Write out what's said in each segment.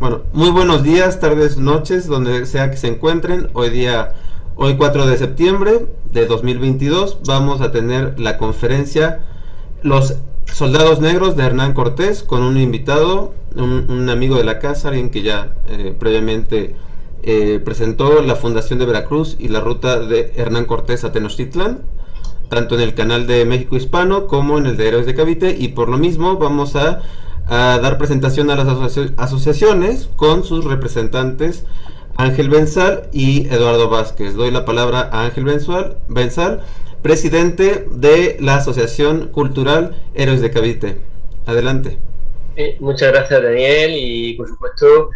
Bueno, muy buenos días, tardes, noches, donde sea que se encuentren. Hoy 4 de septiembre de 2022, vamos a tener la conferencia Los Soldados Negros de Hernán Cortés con un invitado, un amigo de la casa, alguien que ya previamente presentó la Fundación de Veracruz y la ruta de Hernán Cortés a Tenochtitlán, tanto en el canal de México Hispano como en el de Héroes de Cavite, y por lo mismo vamos a dar presentación a las asociaciones con sus representantes Ángel Benzal y Eduardo Vázquez. Doy la palabra a Ángel Benzal, presidente de la Asociación Cultural Héroes de Cavite. Adelante. Muchas gracias, Daniel, y por supuesto,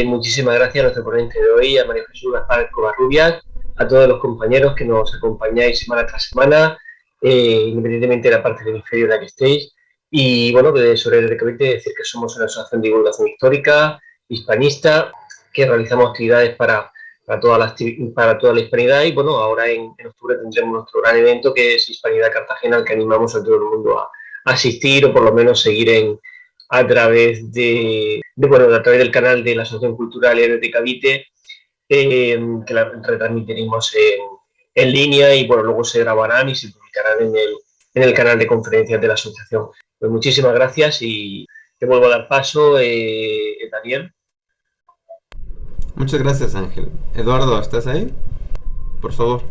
muchísimas gracias a nuestro ponente de hoy, a María Jesús Gaspar Covarrubias, a todos los compañeros que nos acompañáis semana tras semana, independientemente de la parte del hemisferio en la que estéis. Y bueno, sobre el Recavite decir que somos una asociación de divulgación histórica, hispanista, que realizamos actividades para toda la hispanidad. Y bueno, ahora en octubre tendremos nuestro gran evento que es Hispanidad Cartagena, al que animamos a todo el mundo a asistir o por lo menos seguir a través a través del canal de la Asociación Cultural Héroes de Cavite, que la retransmitiremos en línea y bueno, luego se grabarán y se publicarán en el canal de conferencias de la asociación. Pues muchísimas gracias y te vuelvo a dar paso, Daniel. Muchas gracias, Ángel. Eduardo, ¿estás ahí? Por favor.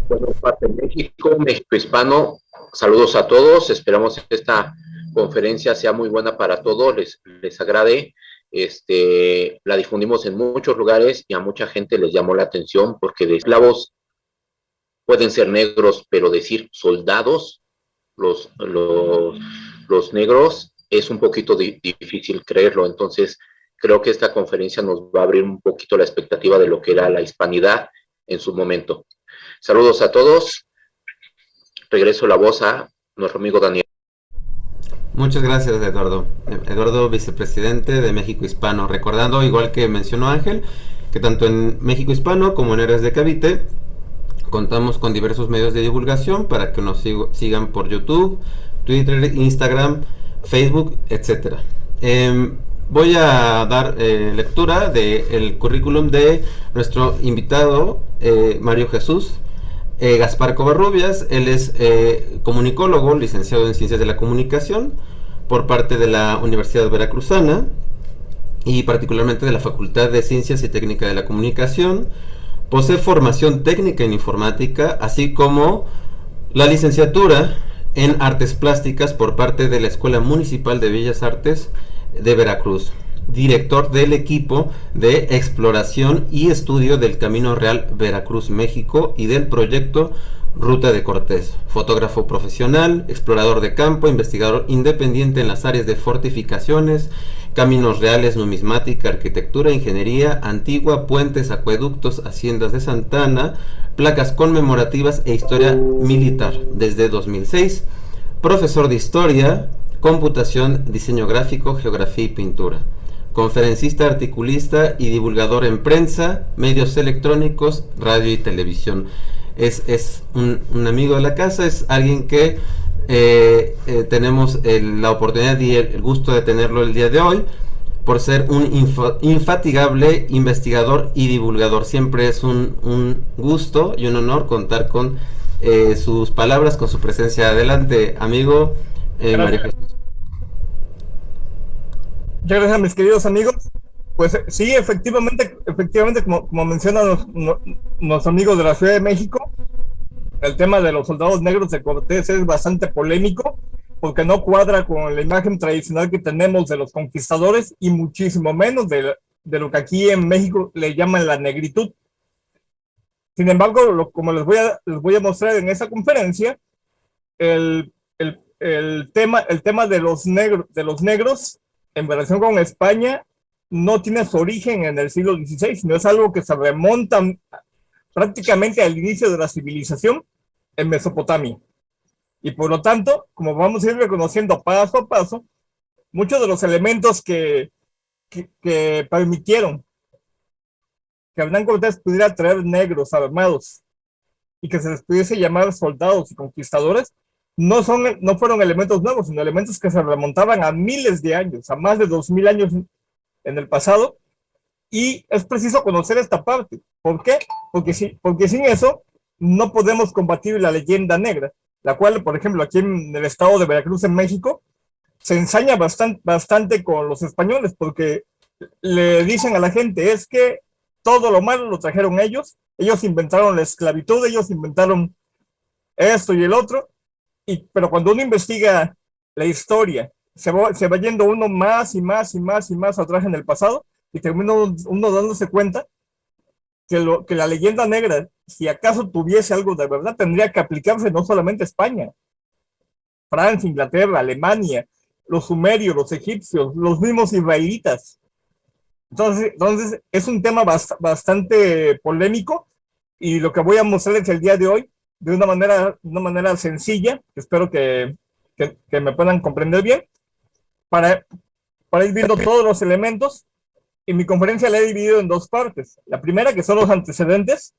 Bueno, parte de México, México Hispano, saludos a todos, esperamos que esta conferencia sea muy buena para todos, les agrade, la difundimos en muchos lugares y a mucha gente les llamó la atención porque de esclavos pueden ser negros, pero decir soldados, los negros, es un poquito difícil creerlo, entonces creo que esta conferencia nos va a abrir un poquito la expectativa de lo que era la hispanidad en su momento. Saludos a todos. Regreso la voz a nuestro amigo Daniel. Muchas gracias, Eduardo. Eduardo, vicepresidente de México Hispano. Recordando, igual que mencionó Ángel, que tanto en México Hispano como en Héroes de Cavite contamos con diversos medios de divulgación para que nos sigan por YouTube, Twitter, Instagram, Facebook, etc. Voy a dar lectura del currículum de nuestro invitado, Mario Jesús Gaspar Covarrubias. Él es comunicólogo, licenciado en Ciencias de la Comunicación por parte de la Universidad Veracruzana y particularmente de la Facultad de Ciencias y Técnica de la Comunicación. Posee formación técnica en informática, así como la licenciatura en Artes Plásticas por parte de la Escuela Municipal de Bellas Artes de Veracruz. Director del equipo de exploración y estudio del Camino Real Veracruz, México, y del proyecto Ruta de Cortés. Fotógrafo profesional, explorador de campo, investigador independiente en las áreas de fortificaciones, caminos reales, numismática, arquitectura, ingeniería antigua, puentes, acueductos, haciendas de Santa Ana, placas conmemorativas e historia militar. Desde 2006, profesor de historia, computación, diseño gráfico, geografía y pintura. Conferencista, articulista y divulgador en prensa, medios electrónicos, radio y televisión. Es un amigo de la casa, es alguien que tenemos la oportunidad y el gusto de tenerlo el día de hoy por ser un infatigable investigador y divulgador. Siempre es un gusto y un honor contar con sus palabras, con su presencia. Adelante, amigo María Jesús. Muchas gracias, mis queridos amigos. Pues sí, efectivamente como menciona nuestro amigo de la Ciudad de México, el tema de los soldados negros de Cortés es bastante polémico, porque no cuadra con la imagen tradicional que tenemos de los conquistadores y muchísimo menos de lo que aquí en México le llaman la negritud. Sin embargo, como les voy a mostrar en esa conferencia, el tema de los negros en relación con España no tiene su origen en el siglo XVI, sino es algo que se remonta prácticamente al inicio de la civilización en Mesopotamia. Y por lo tanto, como vamos a ir reconociendo paso a paso, muchos de los elementos que permitieron que Hernán Cortés pudiera traer negros armados y que se les pudiese llamar soldados y conquistadores, no fueron elementos nuevos, sino elementos que se remontaban a miles de años, a más de 2000 años en el pasado, y es preciso conocer esta parte. ¿Por qué? Porque sin eso no podemos combatir la leyenda negra, la cual, por ejemplo, aquí en el estado de Veracruz, en México, se ensaña bastante con los españoles, porque le dicen a la gente, es que todo lo malo lo trajeron ellos inventaron la esclavitud, ellos inventaron esto y el otro, pero cuando uno investiga la historia, se va yendo uno más y más y más y más atrás en el pasado, y termina uno dándose cuenta que la leyenda negra, si acaso tuviese algo de verdad, tendría que aplicarse no solamente a España, Francia, Inglaterra, Alemania, los sumerios, los egipcios, los mismos israelitas. Entonces es un tema bastante polémico, y lo que voy a mostrarles el día de hoy de una manera sencilla, que espero que me puedan comprender bien, para ir viendo todos los elementos. Y mi conferencia la he dividido en dos partes. La primera, que son los antecedentes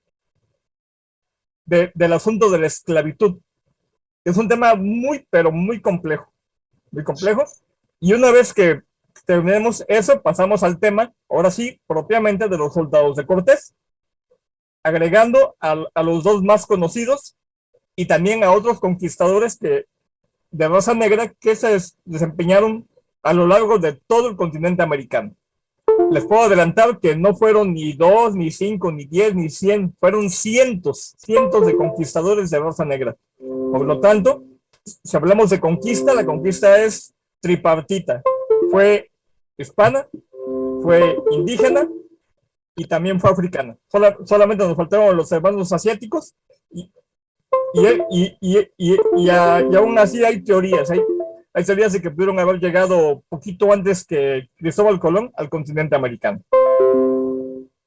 del asunto de la esclavitud. Es un tema muy, pero muy complejo. Muy complejo. Y una vez que terminemos eso, pasamos al tema, ahora sí, propiamente de los soldados de Cortés, agregando a los dos más conocidos y también a otros conquistadores de raza negra que se desempeñaron a lo largo de todo el continente americano. Les puedo adelantar que no fueron ni 2, ni 5, ni 10, ni 100, fueron cientos de conquistadores de raza negra. Por lo tanto, si hablamos de conquista, la conquista es tripartita. Fue hispana, fue indígena y también fue africana. Solamente nos faltaron los hermanos asiáticos, y aún así hay teorías. Hay teorías de que pudieron haber llegado poquito antes que Cristóbal Colón al continente americano.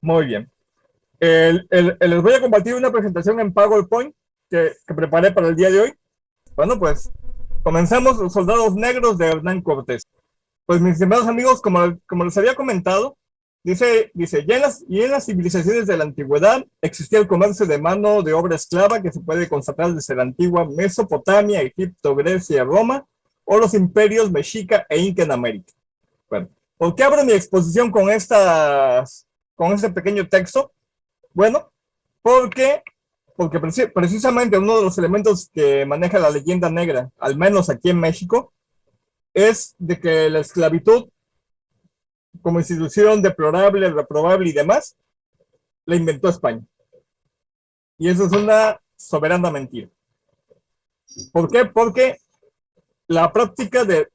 Muy bien. Les voy a compartir una presentación en PowerPoint que preparé para el día de hoy. Bueno, pues comenzamos. Los soldados negros de Hernán Cortés. Pues, mis estimados amigos, como les había comentado, dice, y en las civilizaciones de la antigüedad existía el comercio de mano de obra esclava que se puede constatar desde la antigua Mesopotamia, Egipto, Grecia, Roma, o los imperios mexica e inca en América. Bueno, ¿por qué abro mi exposición con este pequeño texto? Bueno, porque precisamente uno de los elementos que maneja la leyenda negra, al menos aquí en México, es de que la esclavitud, como institución deplorable, reprobable y demás, la inventó España. Y eso es una soberana mentira. ¿Por qué? Porque la práctica del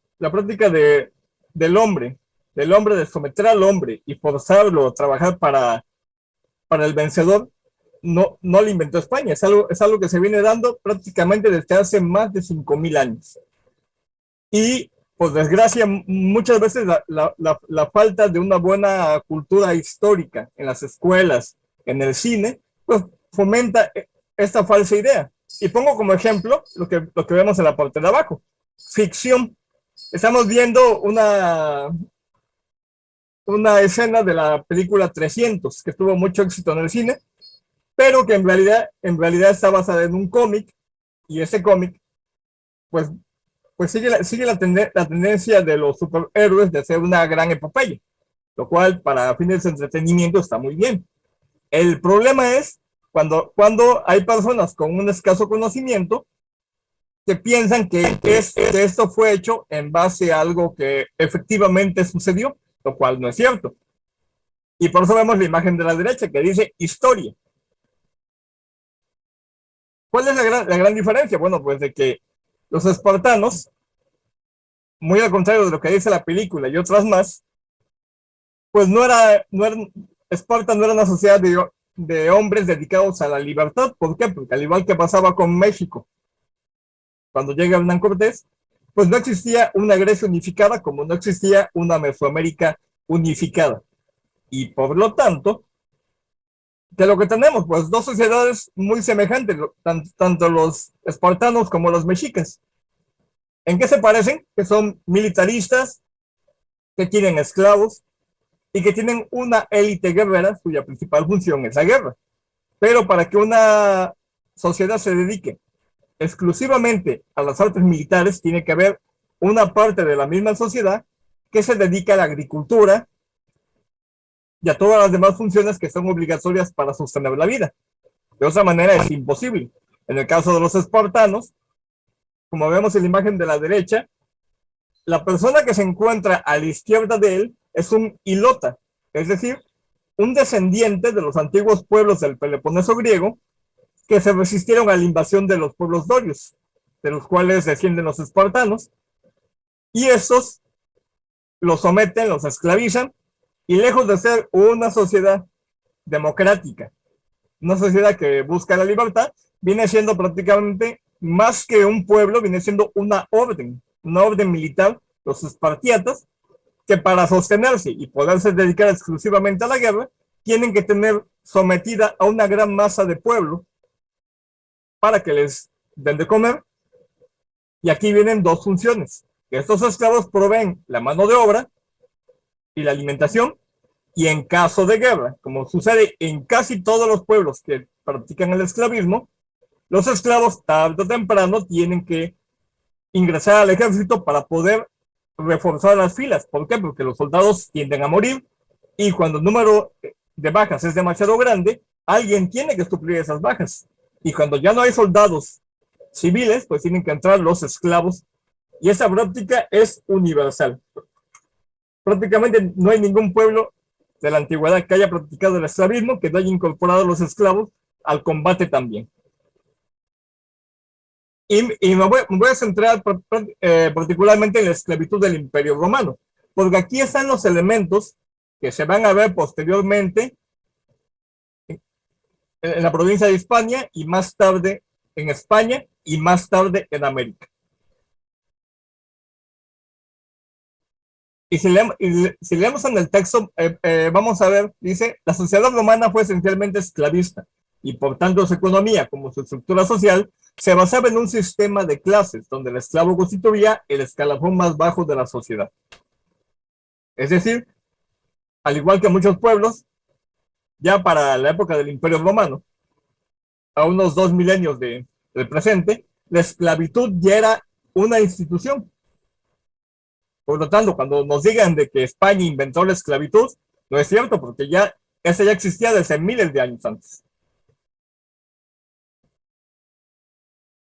hombre de someter al hombre y forzarlo a trabajar para el vencedor, no lo inventó España. Es algo que se viene dando prácticamente desde hace más de 5000 años. Y, por desgracia, muchas veces la falta de una buena cultura histórica en las escuelas, en el cine, pues fomenta esta falsa idea. Y pongo como ejemplo lo que vemos en la parte de abajo. Ficción. Estamos viendo una escena de la película 300, que tuvo mucho éxito en el cine, pero que en realidad está basada en un cómic, y ese cómic pues sigue la tendencia de los superhéroes de hacer una gran epopeya, lo cual para fines de entretenimiento está muy bien. El problema es cuando hay personas con un escaso conocimiento que piensan que esto fue hecho en base a algo que efectivamente sucedió, lo cual no es cierto. Y por eso vemos la imagen de la derecha que dice historia. ¿Cuál es la gran diferencia? Bueno, pues de que los espartanos, muy al contrario de lo que dice la película y otras más, pues Esparta no era una sociedad de hombres dedicados a la libertad. ¿Por qué? Porque al igual que pasaba con México, cuando llega Hernán Cortés, pues no existía una Grecia unificada, como no existía una Mesoamérica unificada. Y por lo tanto, ¿qué lo que tenemos? Pues dos sociedades muy semejantes, tanto los espartanos como los mexicas. ¿En qué se parecen? Que son militaristas, que tienen esclavos y que tienen una élite guerrera cuya principal función es la guerra. Pero para que una sociedad se dedique exclusivamente a las artes militares, tiene que haber una parte de la misma sociedad que se dedica a la agricultura y a todas las demás funciones que son obligatorias para sostener la vida. De otra manera es imposible. En el caso de los espartanos, como vemos en la imagen de la derecha, la persona que se encuentra a la izquierda de él es un hilota, es decir, un descendiente de los antiguos pueblos del Peloponeso griego que se resistieron a la invasión de los pueblos dorios, de los cuales descienden los espartanos, y estos los someten, los esclavizan, y lejos de ser una sociedad democrática, una sociedad que busca la libertad, viene siendo prácticamente más que un pueblo, viene siendo una orden militar, los espartiatas, que para sostenerse y poderse dedicar exclusivamente a la guerra, tienen que tener sometida a una gran masa de pueblo para que les den de comer. Y aquí vienen dos funciones. Estos esclavos proveen la mano de obra y la alimentación, y en caso de guerra, como sucede en casi todos los pueblos que practican el esclavismo, los esclavos tarde o temprano tienen que ingresar al ejército para poder reforzar las filas. ¿Por qué? Porque los soldados tienden a morir, y cuando el número de bajas es demasiado grande, alguien tiene que suplir esas bajas. Y cuando ya no hay soldados civiles, pues tienen que entrar los esclavos, y esa práctica es universal. Prácticamente no hay ningún pueblo de la antigüedad que haya practicado el esclavismo que no haya incorporado a los esclavos al combate también. Y me voy a centrar particularmente en la esclavitud del Imperio Romano, porque aquí están los elementos que se van a ver posteriormente en la provincia de Hispania, y más tarde en España, y más tarde en América. Y si leemos en el texto, vamos a ver, dice, la sociedad romana fue esencialmente esclavista, y por tanto su economía, como su estructura social, se basaba en un sistema de clases, donde el esclavo constituía el escalafón más bajo de la sociedad. Es decir, al igual que muchos pueblos, ya para la época del Imperio Romano, a unos 2 milenios del presente, la esclavitud ya era una institución. Por lo tanto, cuando nos digan de que España inventó la esclavitud, no es cierto, porque esa ya existía desde miles de años antes.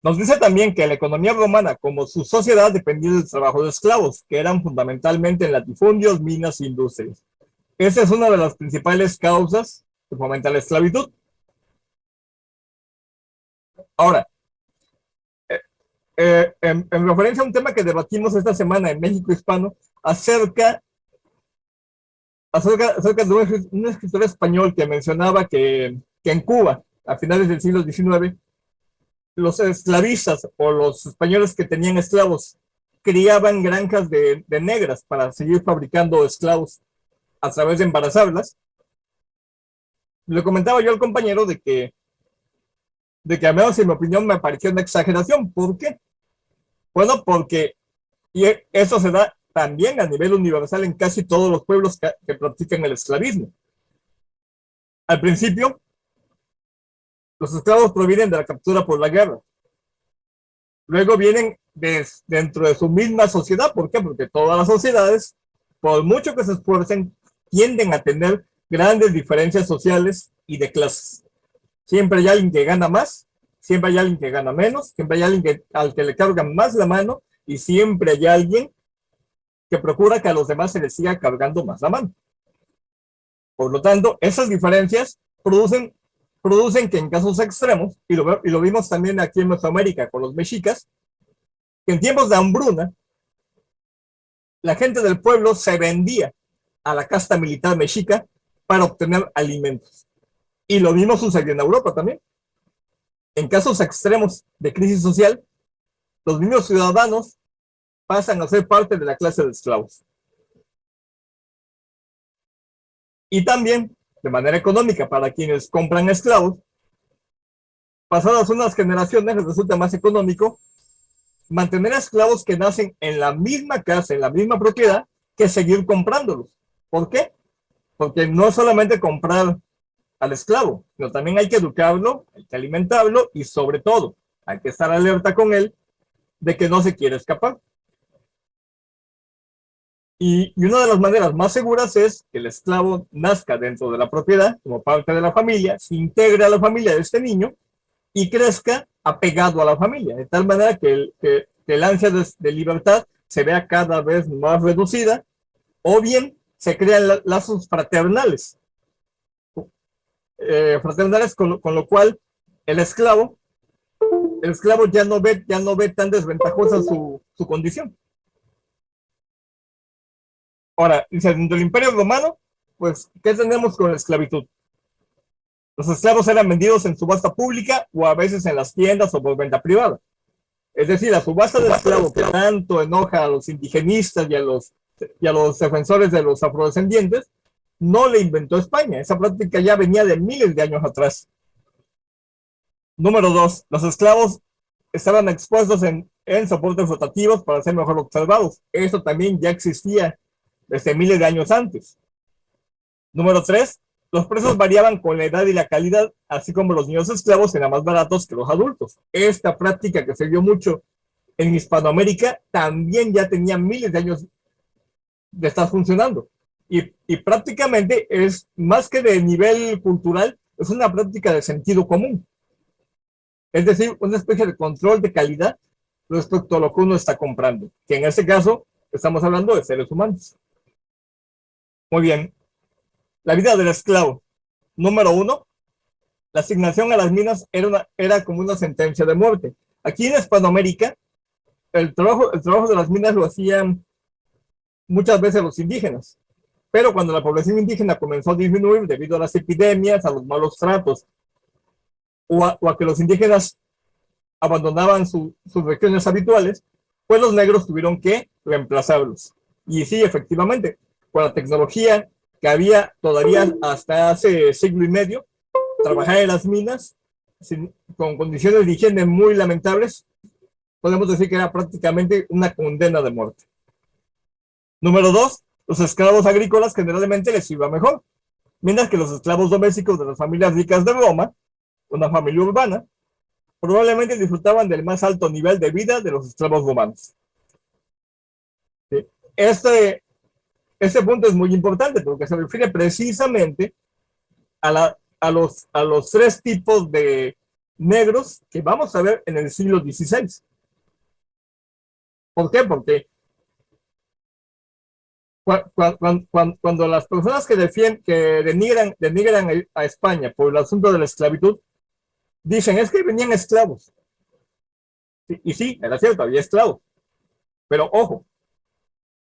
Nos dice también que la economía romana, como su sociedad, dependía del trabajo de esclavos, que eran fundamentalmente en latifundios, minas e industrias. Esa es una de las principales causas que fomenta la esclavitud. Ahora, en referencia a un tema que debatimos esta semana en México Hispano, acerca de un escritor español que mencionaba que en Cuba, a finales del siglo XIX, los esclavistas o los españoles que tenían esclavos criaban granjas de negras para seguir fabricando esclavos a través de embarazarlas. Le comentaba yo al compañero de que al menos en mi opinión me pareció una exageración. ¿Por qué? Bueno, porque eso se da también a nivel universal en casi todos los pueblos que practican el esclavismo. Al principio, los esclavos provienen de la captura por la guerra. Luego vienen dentro de su misma sociedad. ¿Por qué? Porque todas las sociedades, por mucho que se esfuercen, tienden a tener grandes diferencias sociales y de clases. Siempre hay alguien que gana más, siempre hay alguien que gana menos, siempre hay alguien al que le cargan más la mano, y siempre hay alguien que procura que a los demás se les siga cargando más la mano. Por lo tanto, esas diferencias producen que en casos extremos, y lo vimos también aquí en Mesoamérica con los mexicas, que en tiempos de hambruna, la gente del pueblo se vendía a la casta militar mexica para obtener alimentos. Y lo mismo sucedió en Europa también. En casos extremos de crisis social, los mismos ciudadanos pasan a ser parte de la clase de esclavos. Y también, de manera económica, para quienes compran esclavos, pasadas unas generaciones les resulta más económico mantener a esclavos que nacen en la misma casa, en la misma propiedad, que seguir comprándolos. ¿Por qué? Porque no es solamente comprar al esclavo, sino también hay que educarlo, hay que alimentarlo, y sobre todo, hay que estar alerta con él de que no se quiere escapar. Y una de las maneras más seguras es que el esclavo nazca dentro de la propiedad, como parte de la familia, se integre a la familia de este niño y crezca apegado a la familia, de tal manera que el ansia de libertad se vea cada vez más reducida, o bien se crean lazos fraternales, con lo cual el esclavo ya no ve tan desventajosa su condición. Ahora, dentro del Imperio Romano, pues, ¿qué tenemos con la esclavitud? Los esclavos eran vendidos en subasta pública o a veces en las tiendas o por venta privada. Es decir, la subasta de esclavos que tanto enoja a los indigenistas y a los defensores de los afrodescendientes, no le inventó España. Esa práctica ya venía de miles de años atrás. Número 2, los esclavos estaban expuestos en soportes rotativos para ser mejor observados. Esto también ya existía desde miles de años antes. Número 3, los precios variaban con la edad y la calidad, así como los niños esclavos eran más baratos que los adultos. Esta práctica, que se vio mucho en Hispanoamérica, también ya tenía miles de años de estar funcionando. Y prácticamente es, más que de nivel cultural, es una práctica de sentido común. Es decir, una especie de control de calidad respecto a lo que uno está comprando, que en este caso estamos hablando de seres humanos. Muy bien. La vida del esclavo. Número 1, la asignación a las minas era como una sentencia de muerte. Aquí en Hispanoamérica, el trabajo de las minas lo hacían muchas veces los indígenas, pero cuando la población indígena comenzó a disminuir debido a las epidemias, a los malos tratos, o a que los indígenas abandonaban sus regiones habituales, pues los negros tuvieron que reemplazarlos. Y sí, efectivamente, con la tecnología que había todavía hasta hace siglo y medio, trabajar en las minas con condiciones de higiene muy lamentables, podemos decir que era prácticamente una condena de muerte. Número 2, los esclavos agrícolas generalmente les iba mejor, mientras que los esclavos domésticos de las familias ricas de Roma, una familia urbana, probablemente disfrutaban del más alto nivel de vida de los esclavos romanos. ¿Sí? Este punto es muy importante porque se refiere precisamente a los 3 tipos de negros que vamos a ver en el siglo XVI. ¿Por qué? Porque cuando las personas que denigran a España por el asunto de la esclavitud, dicen, es que venían esclavos. Y sí, era cierto, había esclavos. Pero ojo,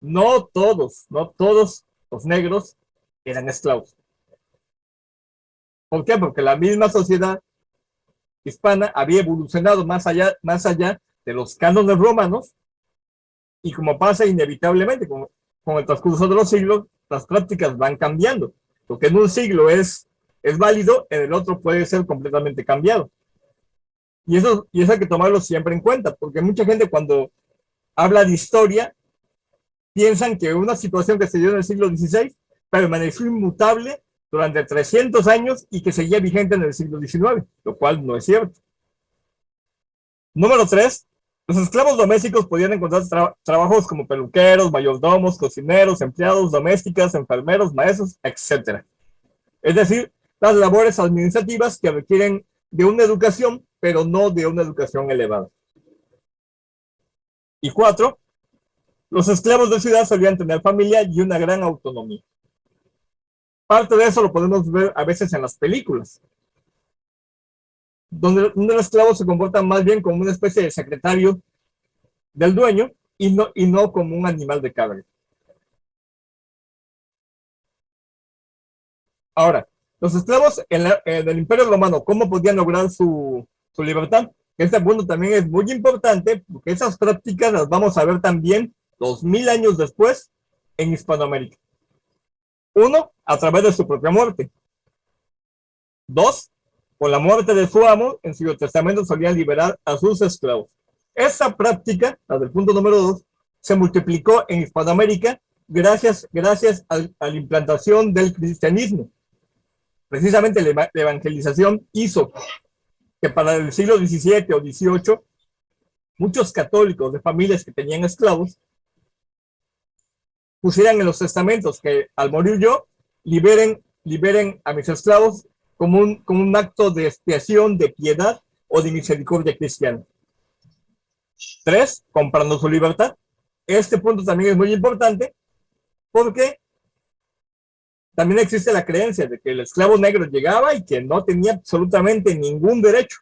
no todos los negros eran esclavos. ¿Por qué? Porque la misma sociedad hispana había evolucionado más allá de los cánones romanos, y como pasa inevitablemente con el transcurso de los siglos, las prácticas van cambiando. Lo que en un siglo es válido, en el otro puede ser completamente cambiado. Y eso hay que tomarlo siempre en cuenta, porque mucha gente cuando habla de historia, piensan que una situación que se dio en el siglo XVI permaneció inmutable durante 300 años y que seguía vigente en el siglo XIX, lo cual no es cierto. Número 3, los esclavos domésticos podían encontrar trabajos como peluqueros, mayordomos, cocineros, empleados domésticas, enfermeros, maestros, etc. Es decir, las labores administrativas que requieren de una educación, pero no de una educación elevada. Y 4, los esclavos de ciudad solían tener familia y una gran autonomía. Parte de eso lo podemos ver a veces en las películas, donde el esclavo se comporta más bien como una especie de secretario del dueño y no como un animal de carga. Ahora, los esclavos en el Imperio Romano, ¿cómo podían lograr su libertad? Este punto también es muy importante porque esas prácticas las vamos a ver también 2000 años después en Hispanoamérica. 1, a través de su propia muerte. 2, con la muerte de su amo, en su testamento solían liberar a sus esclavos. Esa práctica, la del punto número 2, se multiplicó en Hispanoamérica gracias a la implantación del cristianismo. Precisamente la evangelización hizo que para el siglo XVII o XVIII, muchos católicos de familias que tenían esclavos pusieran en los testamentos que al morir yo, liberen a mis esclavos como un acto de expiación, de piedad o de misericordia cristiana. 3, comprando su libertad. Este punto también es muy importante porque también existe la creencia de que el esclavo negro llegaba y que no tenía absolutamente ningún derecho,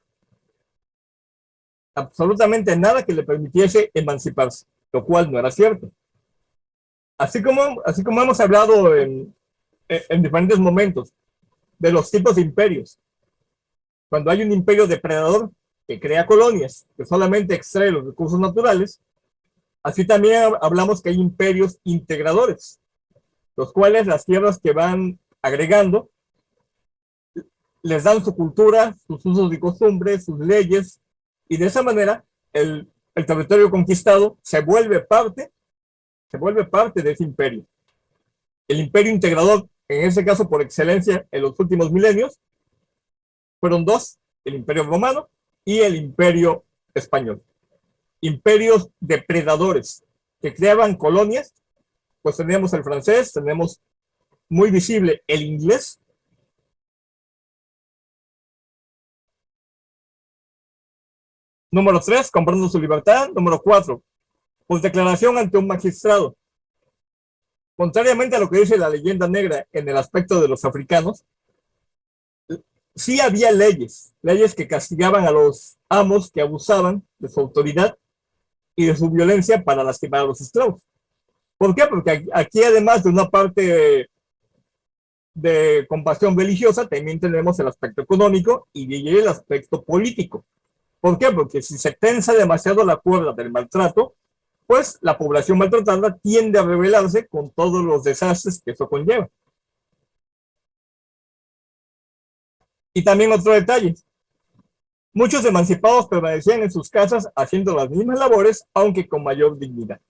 absolutamente nada que le permitiese emanciparse, lo cual no era cierto. Así como hemos hablado en diferentes momentos de los tipos de imperios, cuando hay un imperio depredador que crea colonias, que solamente extrae los recursos naturales, así también hablamos que hay imperios integradores, los cuales las tierras que van agregando les dan su cultura, sus usos y costumbres, sus leyes, y de esa manera el territorio conquistado se vuelve parte de ese imperio. El imperio integrador, en ese caso por excelencia en los últimos milenios, fueron dos: el imperio romano y el imperio español. Imperios depredadores que creaban colonias. Pues tenemos el francés, tenemos muy visible el inglés. Número 3, comprando su libertad. Número 4, por declaración ante un magistrado. Contrariamente a lo que dice la leyenda negra en el aspecto de los africanos, sí había leyes que castigaban a los amos que abusaban de su autoridad y de su violencia para lastimar a los esclavos. ¿Por qué? Porque aquí, además de una parte de compasión religiosa, también tenemos el aspecto económico y el aspecto político. ¿Por qué? Porque si se tensa demasiado la cuerda del maltrato, pues la población maltratada tiende a rebelarse con todos los desastres que eso conlleva. Y también otro detalle: muchos emancipados permanecían en sus casas haciendo las mismas labores, aunque con mayor dignidad.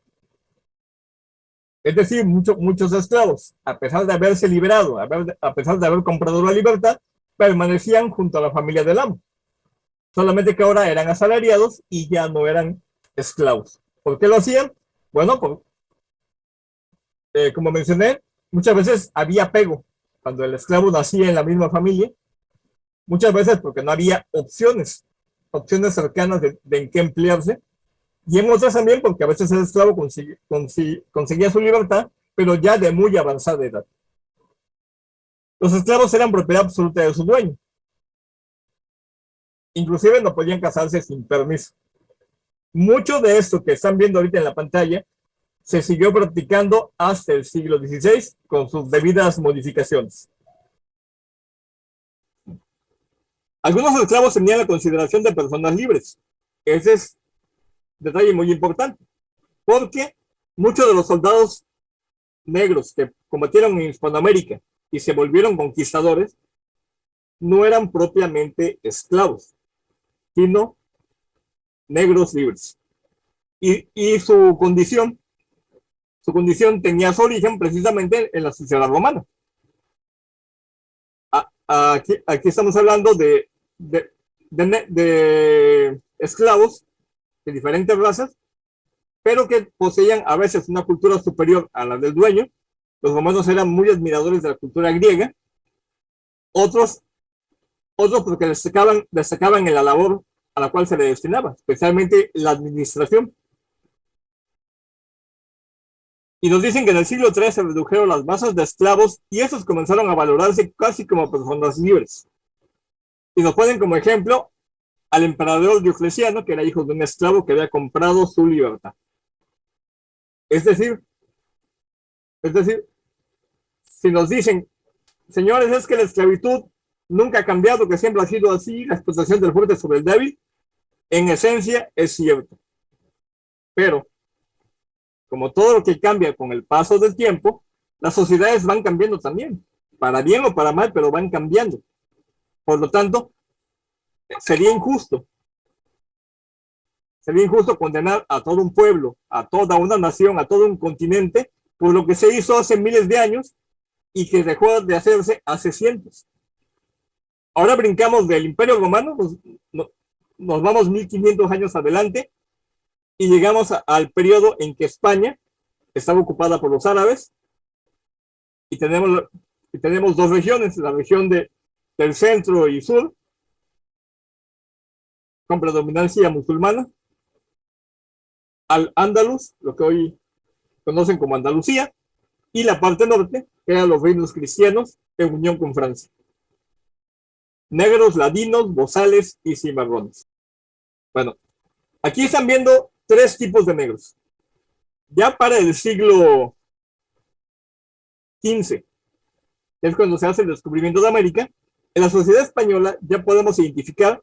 Es decir, muchos esclavos, a pesar de haberse liberado, a pesar de haber comprado la libertad, permanecían junto a la familia del amo. Solamente que ahora eran asalariados y ya no eran esclavos. ¿Por qué lo hacían? Bueno, como mencioné, muchas veces había apego cuando el esclavo nacía en la misma familia. Muchas veces porque no había opciones cercanas de en qué emplearse. Y en otras también porque a veces el esclavo conseguía su libertad, pero ya de muy avanzada edad. Los esclavos eran propiedad absoluta de su dueño. Inclusive no podían casarse sin permiso. Mucho de esto que están viendo ahorita en la pantalla se siguió practicando hasta el siglo XVI con sus debidas modificaciones. Algunos esclavos tenían la consideración de personas libres. Ese es detalle muy importante, porque muchos de los soldados negros que combatieron en Hispanoamérica y se volvieron conquistadores no eran propiamente esclavos, sino negros libres. Y su condición tenía su origen precisamente en la sociedad romana. Aquí estamos hablando de esclavos de diferentes razas, pero que poseían a veces una cultura superior a la del dueño. Los romanos eran muy admiradores de la cultura griega, otros porque destacaban en la labor a la cual se le destinaba, especialmente la administración. Y nos dicen que en el siglo III se redujeron las masas de esclavos y estos comenzaron a valorarse casi como personas libres. Y nos ponen como ejemplo al emperador Diocleciano, que era hijo de un esclavo que había comprado su libertad. Es decir, si nos dicen, señores, es que la esclavitud nunca ha cambiado, que siempre ha sido así, la explotación del fuerte sobre el débil, en esencia es cierto. Pero, como todo lo que cambia con el paso del tiempo, las sociedades van cambiando también, para bien o para mal, pero van cambiando. Por lo tanto, sería injusto condenar a todo un pueblo, a toda una nación, a todo un continente, por lo que se hizo hace miles de años y que dejó de hacerse hace cientos. Ahora brincamos del Imperio Romano, nos vamos 1500 años adelante y llegamos al periodo en que España estaba ocupada por los árabes y tenemos dos regiones, la región del centro y sur, con predominancia musulmana, al Andalus, lo que hoy conocen como Andalucía, y la parte norte, que eran los reinos cristianos en unión con Francia. Negros, ladinos, bozales y cimarrones. Bueno, aquí están viendo tres tipos de negros. Ya para el siglo XV, que es cuando se hace el descubrimiento de América, en la sociedad española ya podemos identificar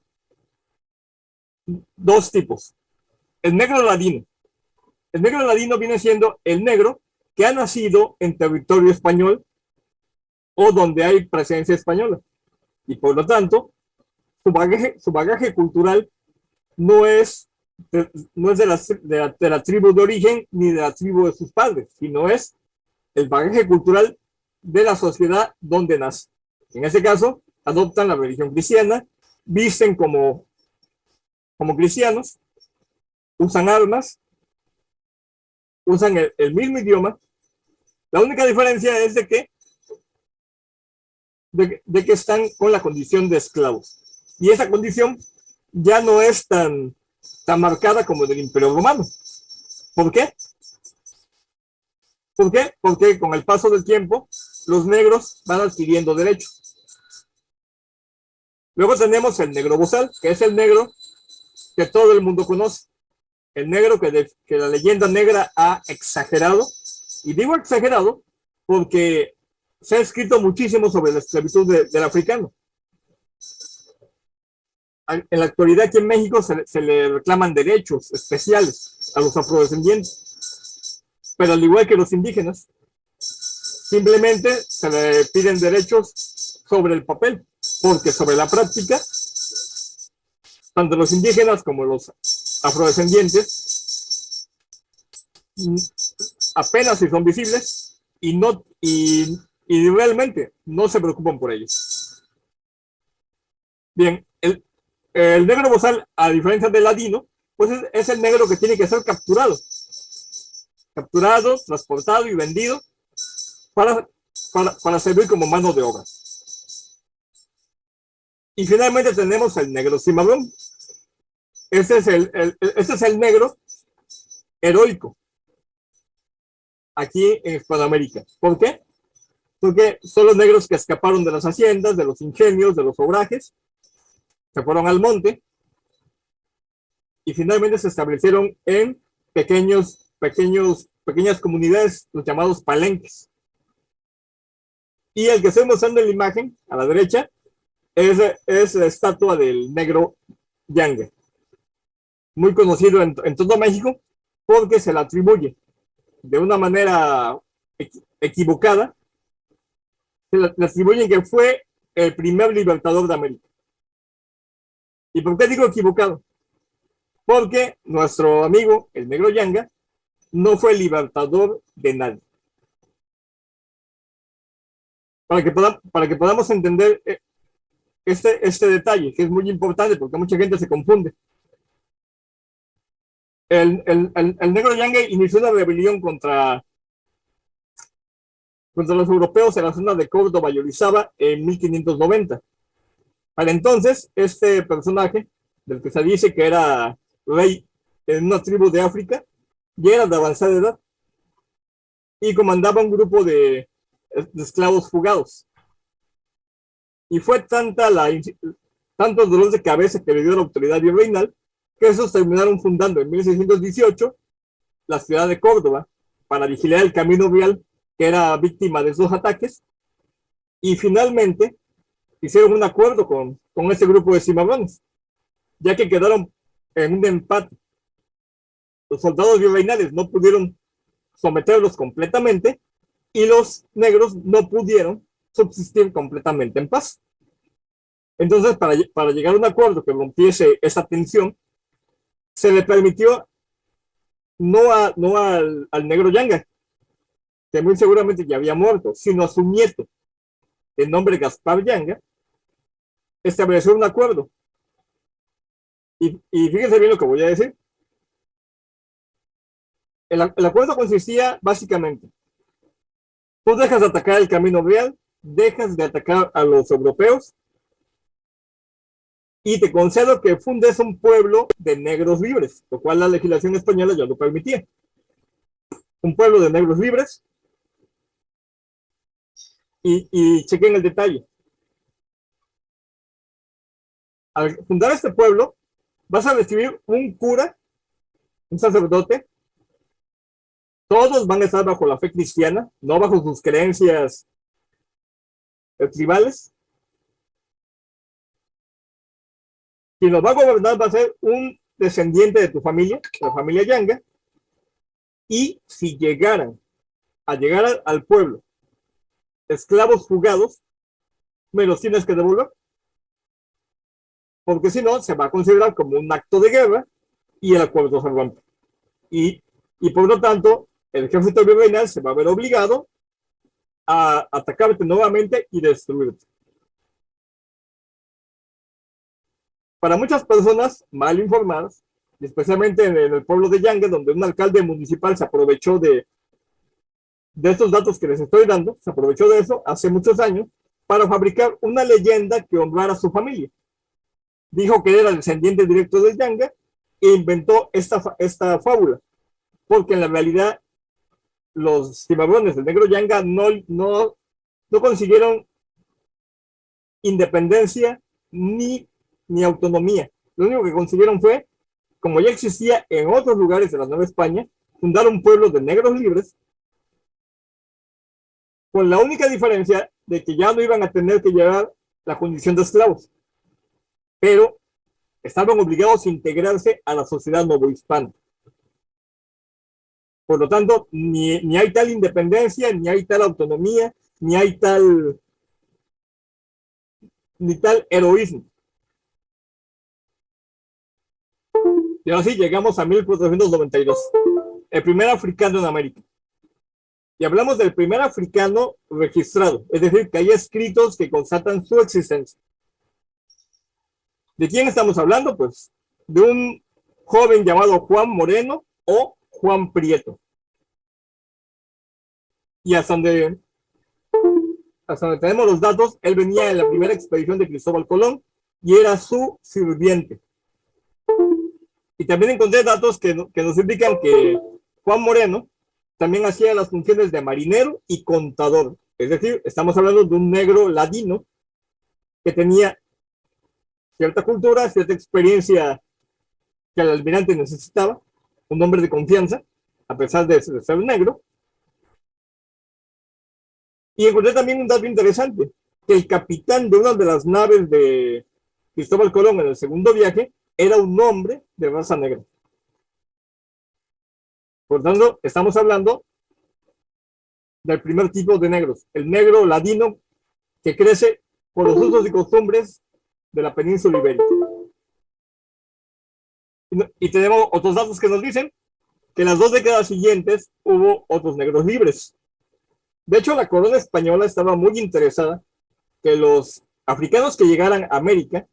dos tipos. El negro ladino. El negro ladino viene siendo el negro que ha nacido en territorio español o donde hay presencia española. Y por lo tanto, su bagaje cultural no es de la tribu de origen ni de la tribu de sus padres, sino es el bagaje cultural de la sociedad donde nace. En ese caso, adoptan la religión cristiana, visten como cristianos, usan armas, usan el mismo idioma. La única diferencia es de que están con la condición de esclavos. Y esa condición ya no es tan marcada como en el Imperio Romano. ¿Por qué? ¿Por qué? Porque con el paso del tiempo, los negros van adquiriendo derechos. Luego tenemos el negro bozal, que es el negro que todo el mundo conoce. El negro que la leyenda negra ha exagerado. Y digo exagerado porque se ha escrito muchísimo sobre la esclavitud del africano. En la actualidad aquí en México se le reclaman derechos especiales a los afrodescendientes, pero al igual que los indígenas, simplemente se le piden derechos sobre el papel, porque sobre la práctica, tanto los indígenas como los afrodescendientes apenas si son visibles y realmente no se preocupan por ellos. Bien, el negro bozal, a diferencia del ladino, pues es el negro que tiene que ser capturado, transportado y vendido para servir como mano de obra. Y finalmente tenemos el negro cimarrón. Este es el negro heroico aquí en Hispanoamérica. ¿Por qué? Porque son los negros que escaparon de las haciendas, de los ingenios, de los obrajes, se fueron al monte y finalmente se establecieron en pequeñas comunidades, los llamados palenques. Y el que estoy mostrando en la imagen, a la derecha, es la estatua del negro Yanga, muy conocido en todo México porque se le atribuye de una manera equivocada, se le atribuyen que fue el primer libertador de América. ¿Y por qué digo equivocado? Porque nuestro amigo, el negro Yanga, no fue libertador de nadie. Para que podamos entender este detalle, que es muy importante porque mucha gente se confunde. El negro Yanga inició una rebelión contra los europeos en la zona de Córdoba y Orizaba en 1590. Para entonces, este personaje, del que se dice que era rey en una tribu de África, ya era de avanzada edad y comandaba un grupo de esclavos fugados. Y fue tanto el dolor de cabeza que le dio la autoridad virreinal que esos terminaron fundando en 1618 la ciudad de Córdoba para vigilar el camino real que era víctima de esos ataques, y finalmente hicieron un acuerdo con ese grupo de cimarrones, ya que quedaron en un empate. Los soldados virreinales no pudieron someterlos completamente y los negros no pudieron subsistir completamente en paz. Entonces, para llegar a un acuerdo que rompiese esa tensión, se le permitió no al negro Yanga, que muy seguramente ya había muerto, sino a su nieto, de nombre Gaspar Yanga, establecer un acuerdo. Y fíjense bien lo que voy a decir. El acuerdo consistía básicamente, tú dejas de atacar el camino real, dejas de atacar a los europeos y te concedo que fundes un pueblo de negros libres, lo cual la legislación española ya lo permitía. Un pueblo de negros libres. Y chequen el detalle. Al fundar este pueblo, vas a recibir un cura, un sacerdote. Todos van a estar bajo la fe cristiana, no bajo sus creencias tribales. Quien los va a gobernar va a ser un descendiente de tu familia, la familia Yanga. Y si llegaran a llegar al pueblo esclavos fugados, me los tienes que devolver. Porque si no, se va a considerar como un acto de guerra y el acuerdo se rompe. Y por lo tanto, el ejército virreinal se va a ver obligado a atacarte nuevamente y destruirte. Para muchas personas mal informadas, especialmente en el pueblo de Yanga, donde un alcalde municipal se aprovechó de estos datos que les estoy dando, se aprovechó de eso hace muchos años para fabricar una leyenda que honrara a su familia. Dijo que era descendiente directo de Yanga e inventó esta fábula, porque en la realidad los cimarrones del negro Yanga no consiguieron independencia ni autonomía. Lo único que consiguieron fue, como ya existía en otros lugares de la Nueva España, fundar un pueblo de negros libres, con la única diferencia de que ya no iban a tener que llevar la condición de esclavos, pero estaban obligados a integrarse a la sociedad novohispana. Por lo tanto, ni hay tal independencia, ni hay tal autonomía, ni hay tal heroísmo. Y ahora sí, llegamos a 1492, el primer africano en América. Y hablamos del primer africano registrado, es decir, que hay escritos que constatan su existencia. ¿De quién estamos hablando? Pues de un joven llamado Juan Moreno o Juan Prieto. Y hasta donde tenemos los datos, él venía en la primera expedición de Cristóbal Colón y era su sirviente. Y también encontré datos que nos indican que Juan Moreno también hacía las funciones de marinero y contador. Es decir, estamos hablando de un negro ladino que tenía cierta cultura, cierta experiencia que el almirante necesitaba, un hombre de confianza, a pesar de ser negro. Y encontré también un dato interesante, que el capitán de una de las naves de Cristóbal Colón en el segundo viaje era un hombre de raza negra. Por tanto, estamos hablando del primer tipo de negros, el negro ladino que crece por los usos y costumbres de la península ibérica. Y tenemos otros datos que nos dicen que en las 2 décadas siguientes hubo otros negros libres. De hecho, la corona española estaba muy interesada que los africanos que llegaran a América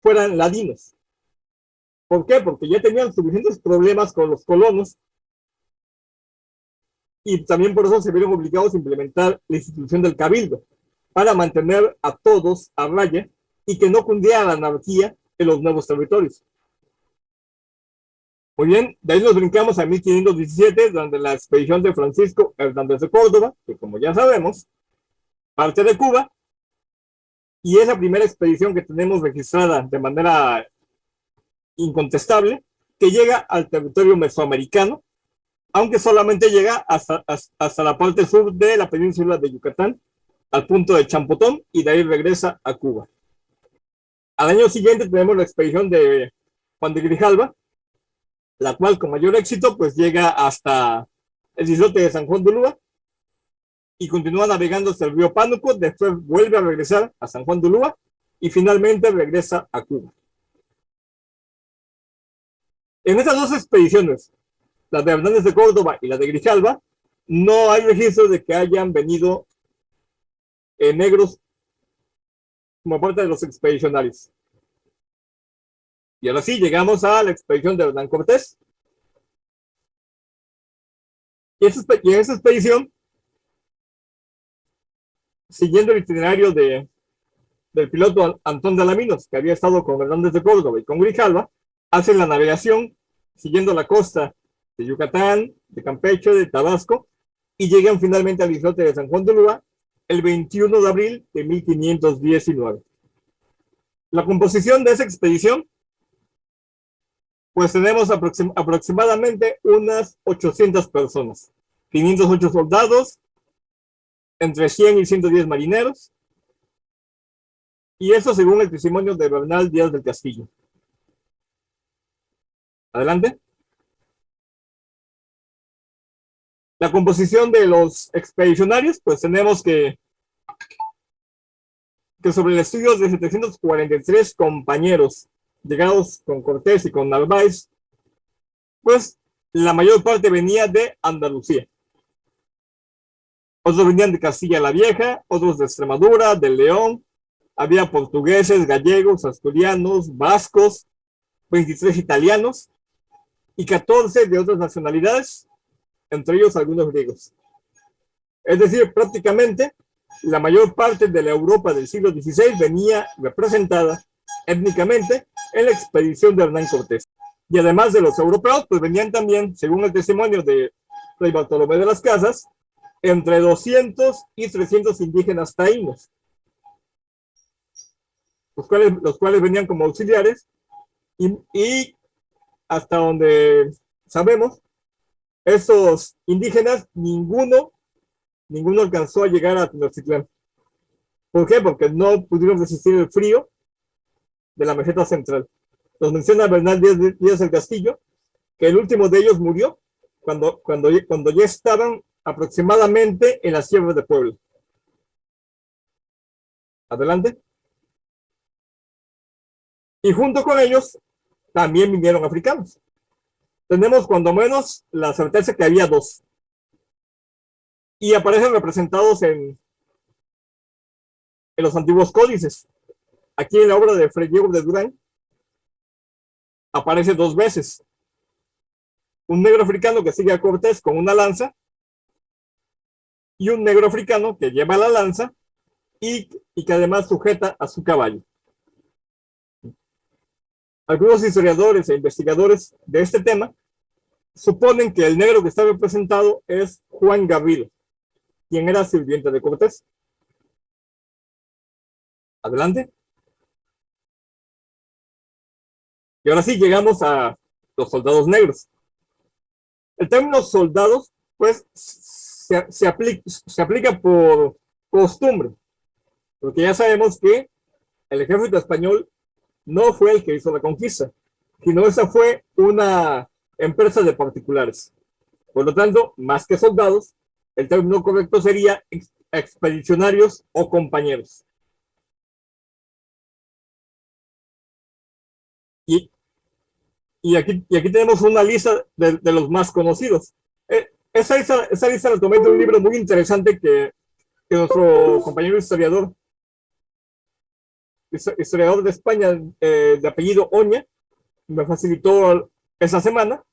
fueran ladinos. ¿Por qué? Porque ya tenían suficientes problemas con los colonos y también por eso se vieron obligados a implementar la institución del cabildo para mantener a todos a raya y que no cundiera la anarquía en los nuevos territorios. Muy bien, de ahí nos brincamos a 1517, donde la expedición de Francisco Hernández de Córdoba, que como ya sabemos, parte de Cuba, y esa primera expedición que tenemos registrada de manera incontestable, que llega al territorio mesoamericano, aunque solamente llega hasta la parte sur de la península de Yucatán, al punto de Champotón, y de ahí regresa a Cuba. Al año siguiente tenemos la expedición de Juan de Grijalva, la cual con mayor éxito pues llega hasta el islote de San Juan de Ulúa y continúa navegando hasta el río Pánuco, después vuelve a regresar a San Juan de Ulúa y finalmente regresa a Cuba. En estas 2 expediciones, la de Hernández de Córdoba y la de Grijalva, no hay registro de que hayan venido negros como parte de los expedicionarios. Y ahora sí, llegamos a la expedición de Hernán Cortés. Y en esa expedición, siguiendo el itinerario del piloto Antón de Alaminos, que había estado con Hernández de Córdoba y con Grijalva, hacen la navegación siguiendo la costa de Yucatán, de Campeche, de Tabasco, y llegan finalmente al islote de San Juan de Ulúa el 21 de abril de 1519. La composición de esa expedición, pues tenemos aproximadamente unas 800 personas, 508 soldados, entre 100 y 110 marineros, y eso según el testimonio de Bernal Díaz del Castillo. Adelante. La composición de los expedicionarios, pues tenemos que sobre el estudio de 743 compañeros llegados con Cortés y con Narváez, pues la mayor parte venía de Andalucía. Otros venían de Castilla la Vieja, otros de Extremadura, de León. Había portugueses, gallegos, asturianos, vascos, 23 italianos y 14 de otras nacionalidades, entre ellos algunos griegos. Es decir, prácticamente la mayor parte de la Europa del siglo XVI venía representada étnicamente en la expedición de Hernán Cortés. Y además de los europeos, pues venían también, según el testimonio de Fray Bartolomé de las Casas, entre 200 y 300 indígenas taínos, los cuales venían como auxiliares, y hasta donde sabemos, esos indígenas, ninguno alcanzó a llegar a Tenochtitlán. ¿Por qué? Porque no pudieron resistir el frío de la meseta central. Nos menciona Bernal Díaz del Castillo que el último de ellos murió cuando ya estaban aproximadamente en las sierras de Puebla. Adelante. Y junto con ellos también vinieron africanos. Tenemos cuando menos la certeza que había dos. Y aparecen representados en los antiguos códices. Aquí en la obra de Fray Diego de Durán aparece dos veces. Un negro africano que sigue a Cortés con una lanza y un negro africano que lleva la lanza y que además sujeta a su caballo. Algunos historiadores e investigadores de este tema suponen que el negro que está representado es Juan Gabriel, quien era sirviente de Cortés. Adelante. Y ahora sí llegamos a los soldados negros. El término soldados, pues, se aplica por costumbre, porque ya sabemos que el ejército español no fue el que hizo la conquista, sino esa fue una empresa de particulares. Por lo tanto, más que soldados, el término correcto sería expedicionarios o compañeros. Y aquí tenemos una lista de los más conocidos. Esa lista la tomé de un libro muy interesante que nuestro compañero historiador de España, de apellido Oña, me facilitó esa semana.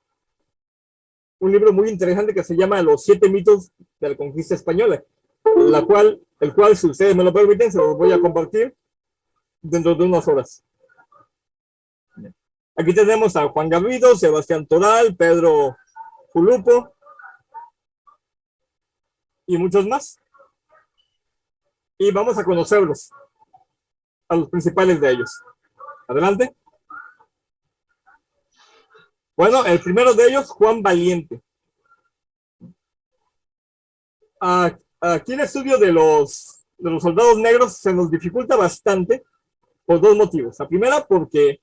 Un libro muy interesante que se llama Los 7 mitos de la conquista española, el cual, si ustedes me lo permiten, se los voy a compartir dentro de unas horas. Aquí tenemos a Juan Garrido, Sebastián Toral, Pedro Fulupo y muchos más. Y vamos a conocerlos, a los principales de ellos. Adelante. Bueno, el primero de ellos, Juan Valiente. Aquí el estudio de los soldados negros se nos dificulta bastante por dos motivos. La primera, porque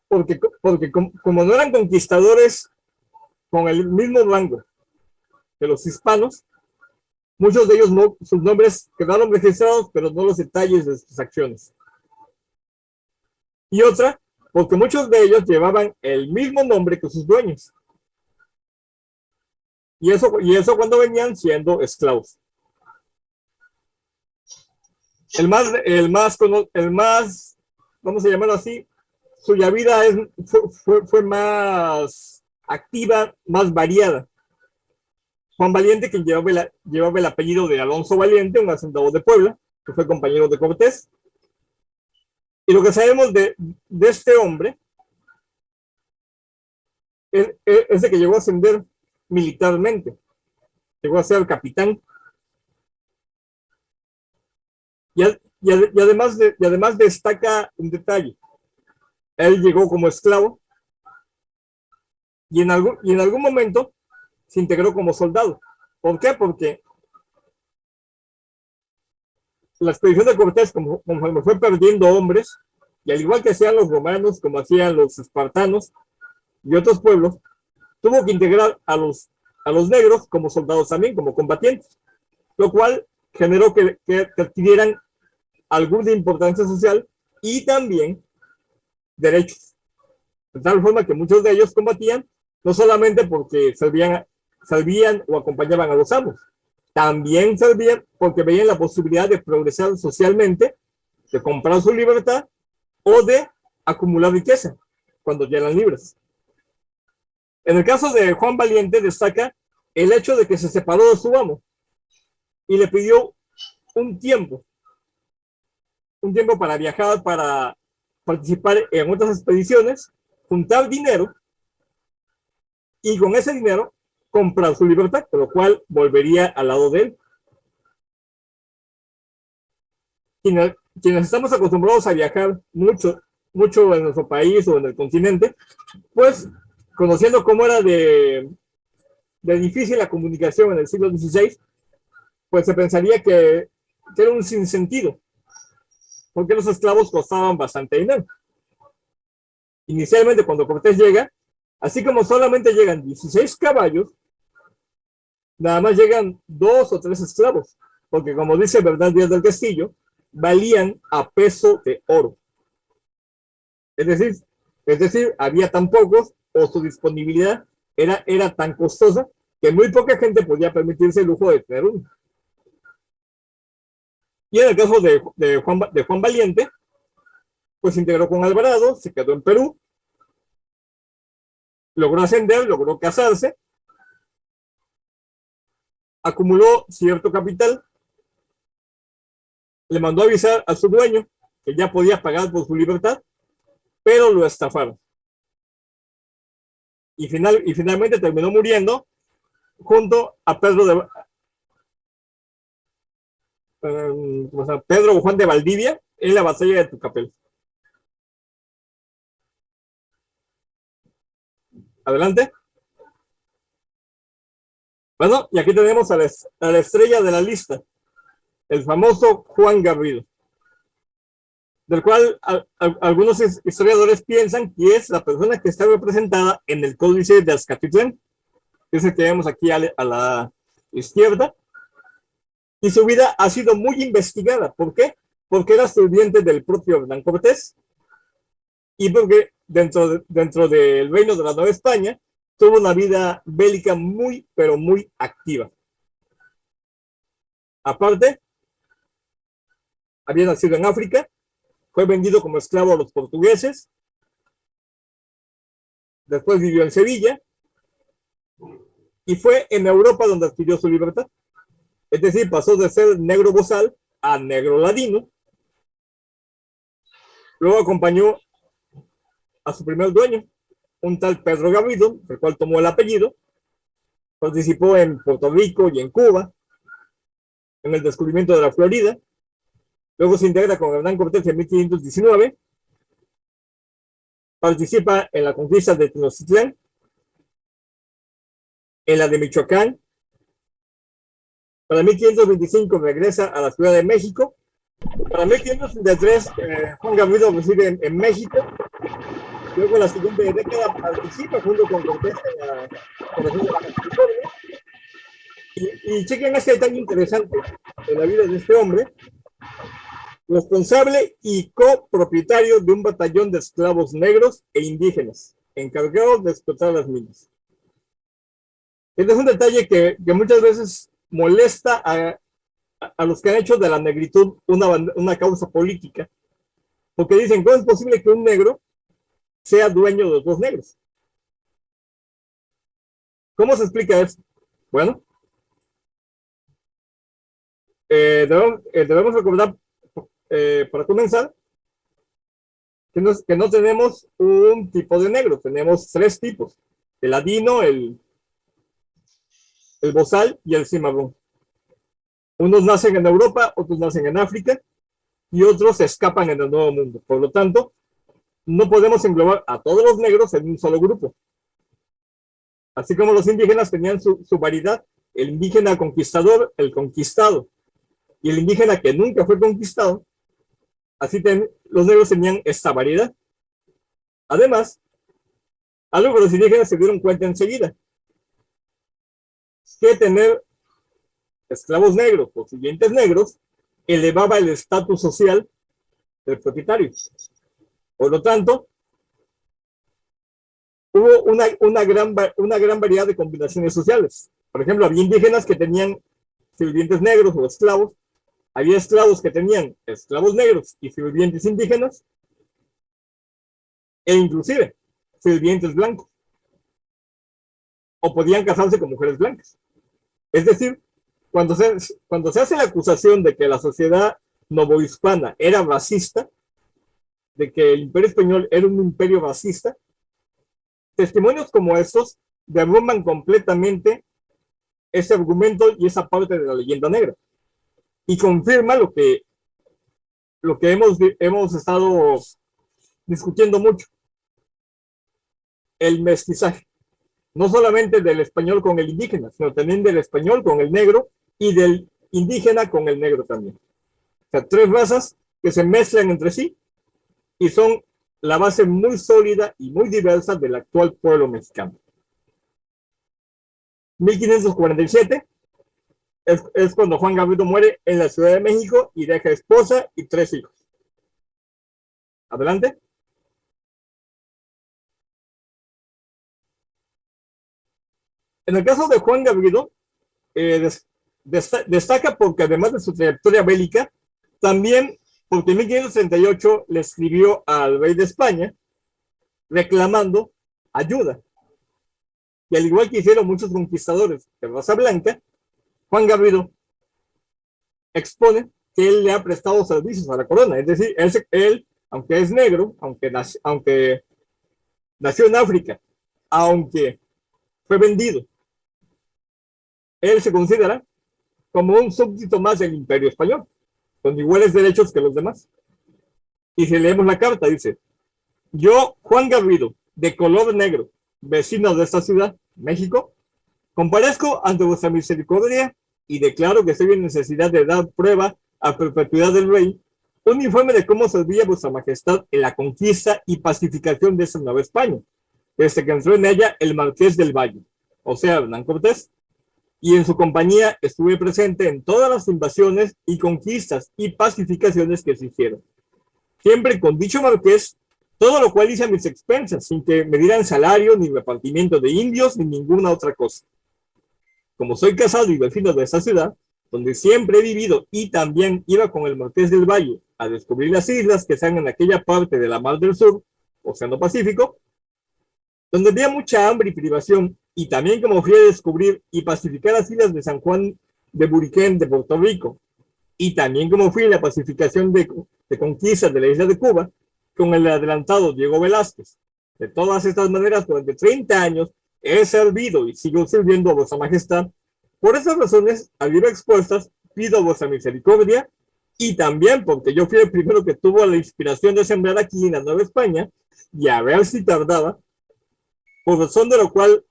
como no eran conquistadores con el mismo rango que los hispanos, muchos de ellos sus nombres quedaron registrados, pero no los detalles de sus acciones. Y otra, porque muchos de ellos llevaban el mismo nombre que sus dueños. Y eso cuando venían siendo esclavos. vamos a llamarlo así, cuya vida fue más activa, más variada. Juan Valiente, quien llevaba el apellido de Alonso Valiente, un hacendado de Puebla, que fue compañero de Cortés. Y lo que sabemos de este hombre es de que llegó a ascender militarmente, llegó a ser capitán. Y además destaca un detalle. Él llegó como esclavo y en algún momento se integró como soldado. ¿Por qué? Porque la expedición de Cortés, como fue perdiendo hombres, y al igual que hacían los romanos, como hacían los espartanos y otros pueblos, tuvo que integrar a los negros como soldados también, como combatientes, lo cual generó que adquirieran alguna importancia social y también derechos. De tal forma que muchos de ellos combatían no solamente porque servían o acompañaban a los amos, también servían porque veían la posibilidad de progresar socialmente, de comprar su libertad o de acumular riqueza cuando ya eran libres. En el caso de Juan Valiente destaca el hecho de que se separó de su amo y le pidió un tiempo para viajar, para participar en otras expediciones, juntar dinero y con ese dinero comprar su libertad, con lo cual volvería al lado de él. Quienes estamos acostumbrados a viajar mucho en nuestro país o en el continente, pues conociendo cómo era de difícil la comunicación en el siglo XVI, pues se pensaría que era un sinsentido, porque los esclavos costaban bastante dinero. Inicialmente, cuando Cortés llega, así como solamente llegan 16 caballos, nada más llegan 2 o 3 esclavos, porque como dice Bernal Díaz del Castillo, valían a peso de oro. Es decir, había tan pocos, o su disponibilidad era tan costosa, que muy poca gente podía permitirse el lujo de tener uno. Y en el caso de Juan Valiente, pues se integró con Alvarado, se quedó en Perú, logró ascender, logró casarse, acumuló cierto capital, le mandó a avisar a su dueño que ya podía pagar por su libertad, pero lo estafaron. Y finalmente terminó muriendo junto a Pedro Juan de Valdivia en la batalla de Tucapel. Adelante. Bueno, y aquí tenemos a la estrella de la lista, el famoso Juan Garrido, del cual algunos historiadores piensan que es la persona que está representada en el Códice de Azcatitlán, que es el que vemos aquí a la izquierda, y su vida ha sido muy investigada. ¿Por qué? Porque era sirviente del propio Hernán Cortés y porque dentro del reino de la Nueva España tuvo una vida bélica muy, pero muy activa. Aparte, había nacido en África, fue vendido como esclavo a los portugueses, después vivió en Sevilla y fue en Europa donde adquirió su libertad. Es decir, pasó de ser negro bozal a negro ladino. Luego acompañó a su primer dueño, un tal Pedro Garrido, el cual tomó el apellido. Participó en Puerto Rico y en Cuba, en el descubrimiento de la Florida. Luego se integra con Hernán Cortés en 1519. Participa en la conquista de Tenochtitlán, en la de Michoacán. Para 1525 regresa a la Ciudad de México. Para 1533 Juan Garrido reside en México. Luego en la siguiente década participa junto con Cortés en la Operación de Baja California. Y chequen este detalle interesante de la vida de este hombre. Responsable y copropietario de un batallón de esclavos negros e indígenas, encargado de explotar las minas. Este es un detalle que muchas veces molesta a los que han hecho de la negritud una causa política, porque dicen, ¿cómo es posible que un negro sea dueño de los dos negros? ¿Cómo se explica eso? Bueno, debemos recordar, para comenzar, que no tenemos un tipo de negro, tenemos tres tipos: el ladino, el bozal y el cimarrón. Unos nacen en Europa, otros nacen en África y otros se escapan en el Nuevo Mundo. Por lo tanto, no podemos englobar a todos los negros en un solo grupo. Así como los indígenas tenían su variedad, el indígena conquistador, el conquistado, y el indígena que nunca fue conquistado, así los negros tenían esta variedad. Además, algo que los indígenas se dieron cuenta enseguida, que tener esclavos negros o sirvientes negros elevaba el estatus social del propietario. Por lo tanto, hubo una gran variedad de combinaciones sociales. Por ejemplo, había indígenas que tenían sirvientes negros o esclavos, había esclavos que tenían esclavos negros y sirvientes indígenas, e inclusive sirvientes blancos, o podían casarse con mujeres blancas. Es decir, cuando se hace la acusación de que la sociedad novohispana era racista, de que el imperio español era un imperio racista, testimonios como estos derrumban completamente ese argumento y esa parte de la leyenda negra, y confirma lo que hemos estado discutiendo mucho: el mestizaje, no solamente del español con el indígena, sino también del español con el negro y del indígena con el negro también. O sea, tres razas que se mezclan entre sí y son la base muy sólida y muy diversa del actual pueblo mexicano. 1547 es cuando Juan Gabriel muere en la Ciudad de México y deja esposa y 3 hijos. Adelante. En el caso de Juan Gabriel, destaca porque además de su trayectoria bélica, también porque en 1538 le escribió al rey de España reclamando ayuda. Y al igual que hicieron muchos conquistadores de raza blanca, Juan Gabriel expone que él le ha prestado servicios a la corona. Es decir, él aunque es negro, aunque nació en África, aunque fue vendido, él se considera como un súbdito más del imperio español, con iguales derechos que los demás. Y si leemos la carta, dice: yo, Juan Gabriel, de color negro, vecino de esta ciudad, México, comparezco ante vuestra misericordia y declaro que estoy en necesidad de dar prueba a perpetuidad del rey un informe de cómo servía vuestra majestad en la conquista y pacificación de esta Nueva España, desde que entró en ella el Marqués del Valle, o sea, Hernán Cortés, y en su compañía estuve presente en todas las invasiones y conquistas y pacificaciones que se hicieron, siempre con dicho marqués, todo lo cual hice a mis expensas, sin que me dieran salario, ni repartimiento de indios, ni ninguna otra cosa. Como soy casado y vecino de esta ciudad, donde siempre he vivido y también iba con el Marqués del Valle a descubrir las islas que están en aquella parte de la Mar del Sur, Océano Pacífico, donde había mucha hambre y privación, y también como fui a descubrir y pacificar las islas de San Juan de Buriquén de Puerto Rico, y también como fui en la pacificación de conquista de la isla de Cuba, con el adelantado Diego Velázquez. De todas estas maneras, durante 30 años he servido y sigo sirviendo a vuestra majestad. Por esas razones, arriba expuestas, pido vuestra misericordia, y también porque yo fui el primero que tuvo la inspiración de sembrar aquí en la Nueva España, y a ver si tardaba, por razón de lo cual,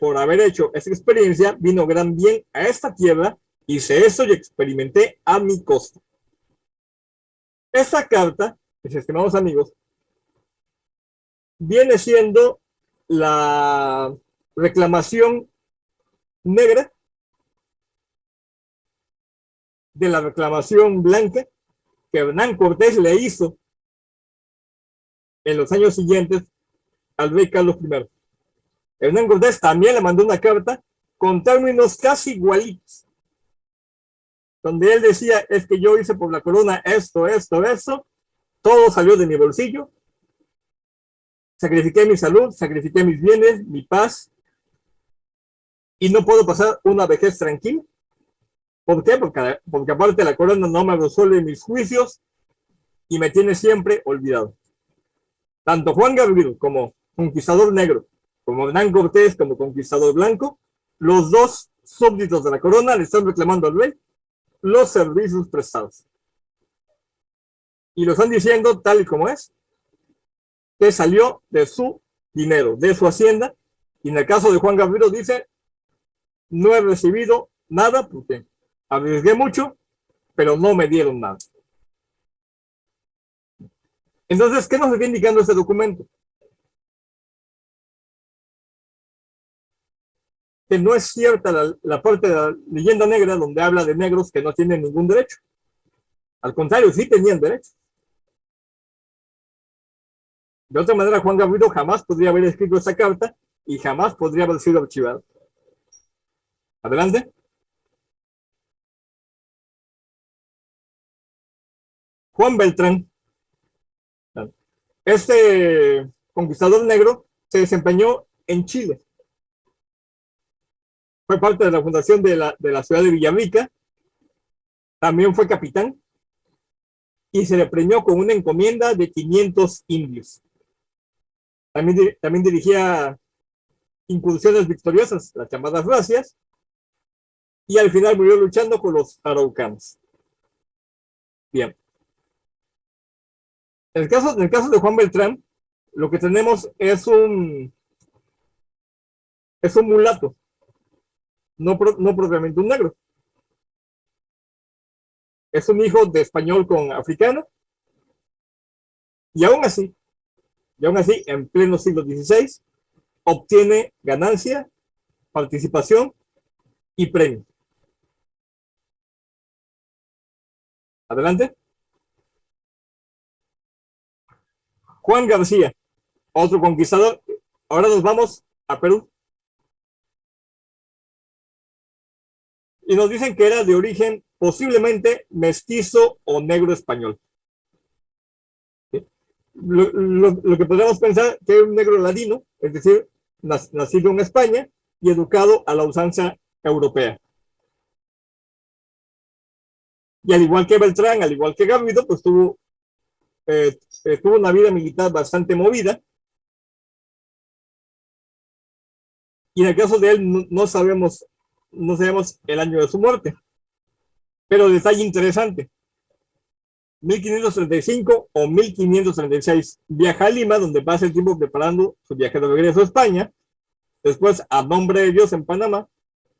por haber hecho esa experiencia, vino gran bien a esta tierra, hice eso y experimenté a mi costa. Esta carta, mis estimados amigos, viene siendo la reclamación negra de la reclamación blanca que Hernán Cortés le hizo en los años siguientes al rey Carlos I. Hernán Cortés también le mandó una carta con términos casi igualitos, donde él decía, es que yo hice por la corona esto, todo salió de mi bolsillo, sacrifiqué mi salud, sacrifiqué mis bienes, mi paz, y no puedo pasar una vejez tranquila. ¿Por qué? Porque aparte la corona no me resuelve mis juicios y me tiene siempre olvidado. Tanto Juan Gabriel como conquistador negro, como Hernán Cortés como conquistador blanco, los dos súbditos de la corona le están reclamando al rey los servicios prestados. Y lo están diciendo tal y como es, que salió de su dinero, de su hacienda, y en el caso de Juan Gabriel dice, no he recibido nada porque arriesgué mucho, pero no me dieron nada. Entonces, ¿qué nos está indicando este documento? Que no es cierta la parte de la leyenda negra donde habla de negros que no tienen ningún derecho. Al contrario, sí tenían derecho. De otra manera, Juan Gabriel jamás podría haber escrito esa carta y jamás podría haber sido archivado. Adelante. Juan Beltrán. Este conquistador negro se desempeñó en Chile. Fue parte de la fundación de la ciudad de Villarrica. También fue capitán y se le premió con una encomienda de 500 indios. También dirigía incursiones victoriosas, las llamadas racias, y al final murió luchando con los araucanos. Bien. En el caso de Juan Beltrán, lo que tenemos es un mulato, no propiamente un negro. Es un hijo de español con africano, y aún así, en pleno siglo XVI, obtiene ganancia, participación y premio. Adelante. Juan García, otro conquistador. Ahora nos vamos a Perú. Y nos dicen que era de origen posiblemente mestizo o negro español. Lo que podríamos pensar que es un negro ladino, es decir, nacido en España y educado a la usanza europea. Y al igual que Beltrán, al igual que Garrido, pues tuvo una vida militar bastante movida. Y en el caso de él no sabemos el año de su muerte. Pero detalle interesante, 1535 o 1536, viaja a Lima, donde pasa el tiempo preparando su viaje de regreso a España, después a Nombre de Dios en Panamá,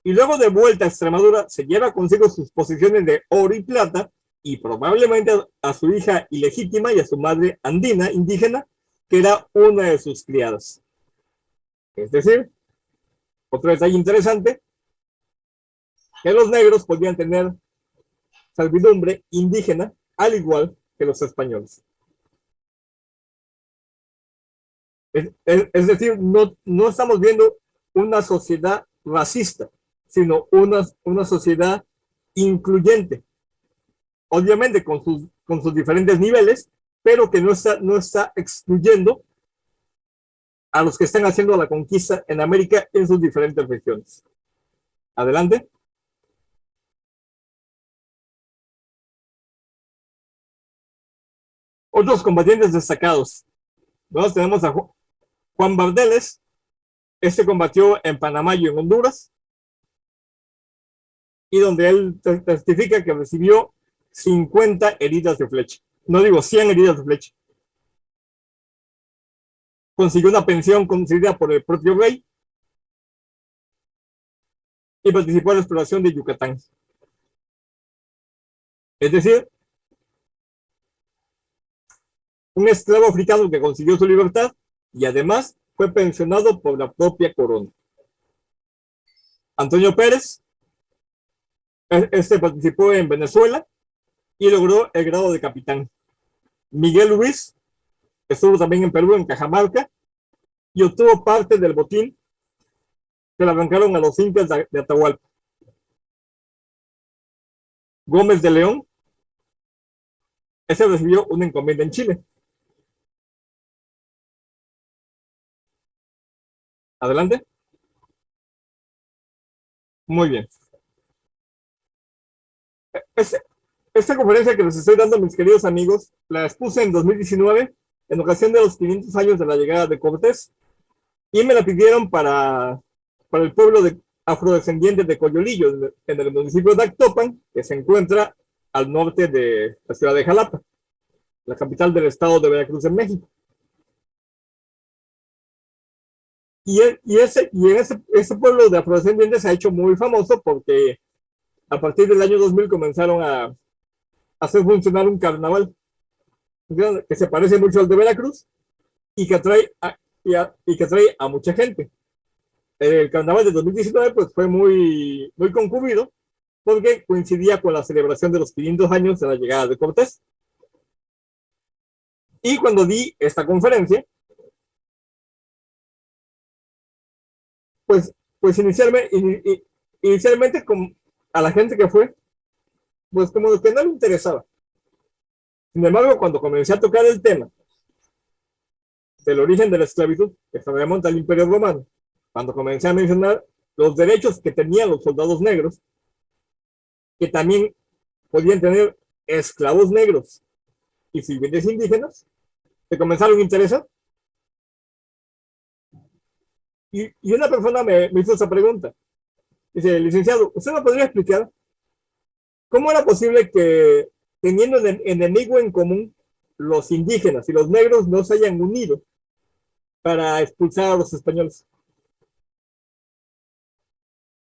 y luego de vuelta a Extremadura se lleva consigo sus posiciones de oro y plata, y probablemente a su hija ilegítima y a su madre andina, indígena, que era una de sus criadas. Es decir, otro detalle interesante, que los negros podían tener servidumbre indígena, al igual que los españoles. Es decir, no estamos viendo una sociedad racista, sino una sociedad incluyente. Obviamente con sus diferentes niveles, pero que no está excluyendo a los que están haciendo la conquista en América en sus diferentes regiones. Adelante. Otros combatientes destacados. Bueno, tenemos a Juan Bardeles. Este combatió en Panamá y en Honduras, y donde él testifica que recibió 50 heridas de flecha. No digo 100 heridas de flecha. Consiguió una pensión concedida por el propio rey y participó en la exploración de Yucatán. Es decir, un esclavo africano que consiguió su libertad y además fue pensionado por la propia corona. Antonio Pérez, participó en Venezuela y logró el grado de capitán. Miguel Luis estuvo también en Perú, en Cajamarca, y obtuvo parte del botín que le arrancaron a los incas de Atahualpa. Gómez de León, ese recibió una encomienda en Chile. Adelante. Muy bien. Esta conferencia que les estoy dando, mis queridos amigos, la expuse en 2019, en ocasión de los 500 años de la llegada de Cortés, y me la pidieron para el pueblo afrodescendiente de Coyolillo, en el municipio de Actopan, que se encuentra al norte de la ciudad de Jalapa, la capital del estado de Veracruz, en México. Ese pueblo de afrodescendientes se ha hecho muy famoso porque a partir del año 2000 comenzaron a hacer funcionar un carnaval que se parece mucho al de Veracruz y que atrae a mucha gente. El carnaval de 2019 pues, fue muy concurrido porque coincidía con la celebración de los 500 años de la llegada de Cortés. Y cuando di esta conferencia, pues inicialmente a la gente que fue, pues como que no le interesaba. Sin embargo, cuando comencé a tocar el tema del origen de la esclavitud, que se remonta al Imperio Romano, cuando comencé a mencionar los derechos que tenían los soldados negros, que también podían tener esclavos negros y sirvientes indígenas, se comenzaron a interesar. Y una persona me hizo esa pregunta. Dice, licenciado, ¿usted me podría explicar cómo era posible que, teniendo enemigo en común, los indígenas y los negros no se hayan unido para expulsar a los españoles?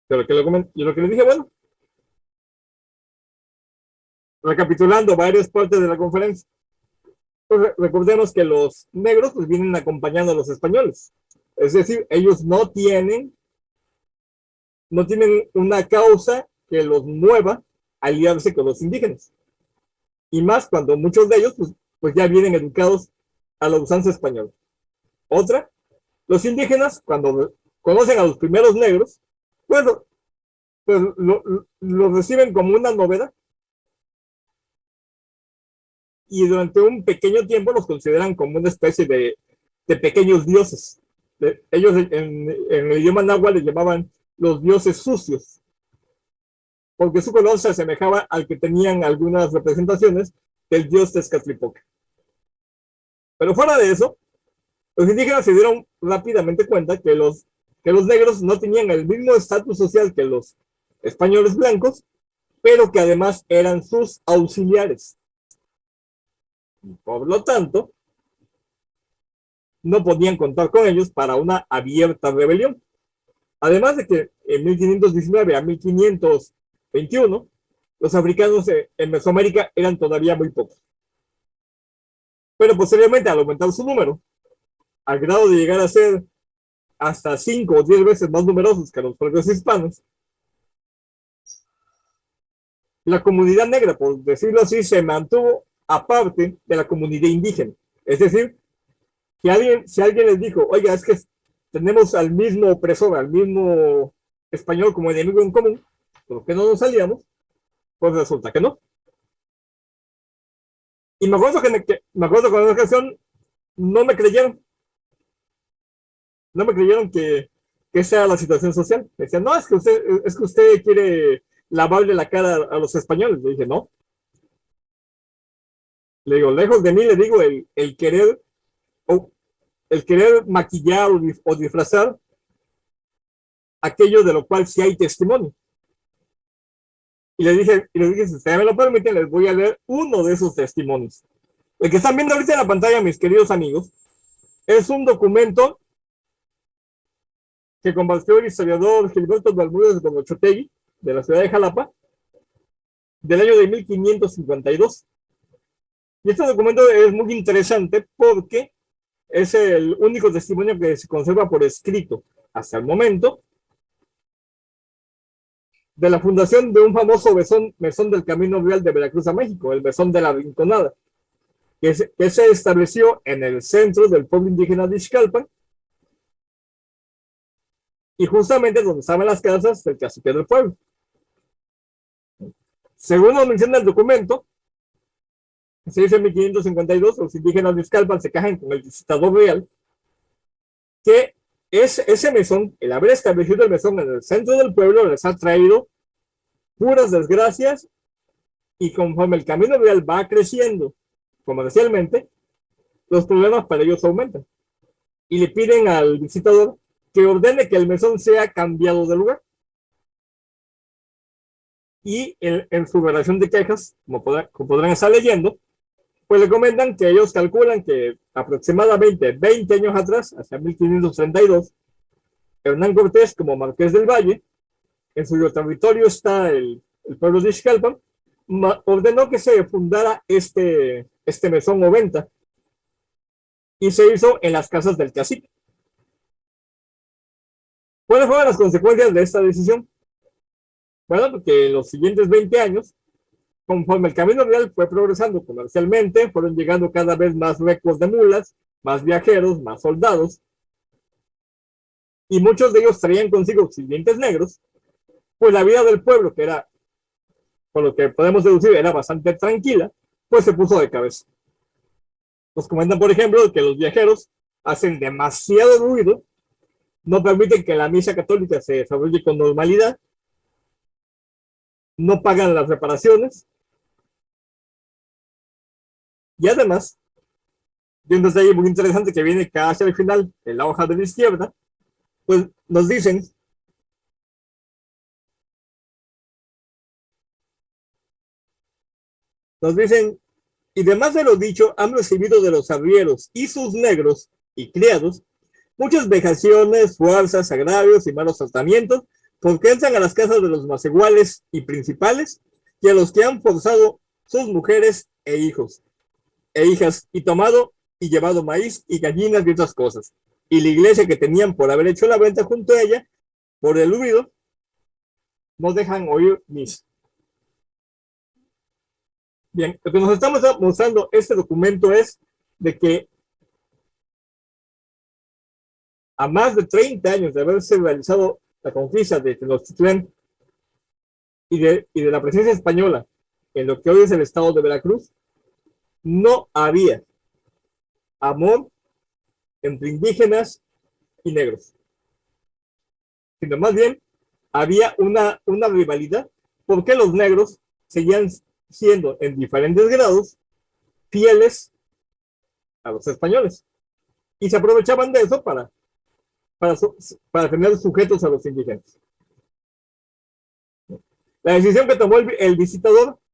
Pero yo lo que le dije, bueno, recapitulando varias partes de la conferencia, pues recordemos que los negros pues vienen acompañando a los españoles. Es decir, ellos no tienen una causa que los mueva a aliarse con los indígenas. Y más cuando muchos de ellos pues ya vienen educados a la usanza española. Otra, los indígenas cuando conocen a los primeros negros, pues lo reciben como una novedad. Y durante un pequeño tiempo los consideran como una especie de pequeños dioses. Ellos en el idioma náhuatl les llamaban los dioses sucios, porque su color se asemejaba al que tenían algunas representaciones del dios Tezcatlipoca. Pero fuera de eso, los indígenas se dieron rápidamente cuenta que los negros no tenían el mismo estatus social que los españoles blancos, pero que además eran sus auxiliares. Por lo tanto, no podían contar con ellos para una abierta rebelión. Además de que en 1519 a 1521, los africanos en Mesoamérica eran todavía muy pocos. Pero posteriormente, al aumentar su número, al grado de llegar a ser hasta 5 o 10 veces más numerosos que los propios hispanos, la comunidad negra, por decirlo así, se mantuvo aparte de la comunidad indígena. Es decir, si alguien les dijo, oiga, es que tenemos al mismo opresor, al mismo español como enemigo en común, ¿por qué no nos salíamos? Pues resulta que no. Y me acuerdo que en una ocasión no me creyeron. No me creyeron que esa era la situación social. Me decían, no, es que usted quiere lavarle la cara a los españoles. Le dije, no. Le digo, lejos de mí, le digo, el querer maquillar o disfrazar aquello de lo cual sí hay testimonio. Y le dije, si ustedes me lo permiten, les voy a leer uno de esos testimonios. El que están viendo ahorita en la pantalla, mis queridos amigos, es un documento que compartió el historiador Gilberto Bermúdez Gonochotegui, de la ciudad de Jalapa, del año de 1552. Y este documento es muy interesante porque es el único testimonio que se conserva por escrito hasta el momento de la fundación de un famoso mesón del Camino Real de Veracruz a México, el Mesón de la Rinconada, que se estableció en el centro del pueblo indígena de Ixcalpan y justamente donde estaban las casas del cacique del pueblo. Según nos menciona el documento, se dice en 1552, los indígenas de Izcalpan se quejan con el visitador real, que ese mesón, el haber establecido el mesón en el centro del pueblo, les ha traído puras desgracias, y conforme el camino real va creciendo comercialmente, los problemas para ellos aumentan. Y le piden al visitador que ordene que el mesón sea cambiado de lugar. Y en su relación de quejas, como podrán estar leyendo, pues le comentan que ellos calculan que aproximadamente 20 años atrás, hacia 1532, Hernán Cortés, como Marqués del Valle, en su territorio está el pueblo de Ixcalpan, ordenó que se fundara este mesón o venta, y se hizo en las casas del cacique. ¿Cuáles fueron las consecuencias de esta decisión? Bueno, porque en los siguientes 20 años, conforme el camino real fue progresando comercialmente, fueron llegando cada vez más recos de mulas, más viajeros, más soldados, y muchos de ellos traían consigo sirvientes negros, pues la vida del pueblo, que era, por lo que podemos deducir, era bastante tranquila, pues se puso de cabeza. Nos comentan, por ejemplo, que los viajeros hacen demasiado ruido, no permiten que la misa católica se desarrolle con normalidad, no pagan las reparaciones, y además, de un detalle muy interesante que viene casi al final, en la hoja de la izquierda, pues nos dicen y además de lo dicho, han recibido de los arrieros y sus negros y criados muchas vejaciones, fuerzas, agravios y malos tratamientos, porque entran a las casas de los más iguales y principales y a los que han forzado sus mujeres e hijos e hijas y tomado y llevado maíz y gallinas y otras cosas. Y la iglesia que tenían por haber hecho la venta junto a ella, por el ruido, no dejan oír misa. Bien, lo que nos estamos mostrando este documento es de que a más de 30 años de haberse realizado la conquista de Tenochtitlán y de la presencia española en lo que hoy es el estado de Veracruz, no había amor entre indígenas y negros, sino más bien había una rivalidad, porque los negros seguían siendo en diferentes grados fieles a los españoles y se aprovechaban de eso para tener sujetos a los indígenas. La decisión que tomó el visitador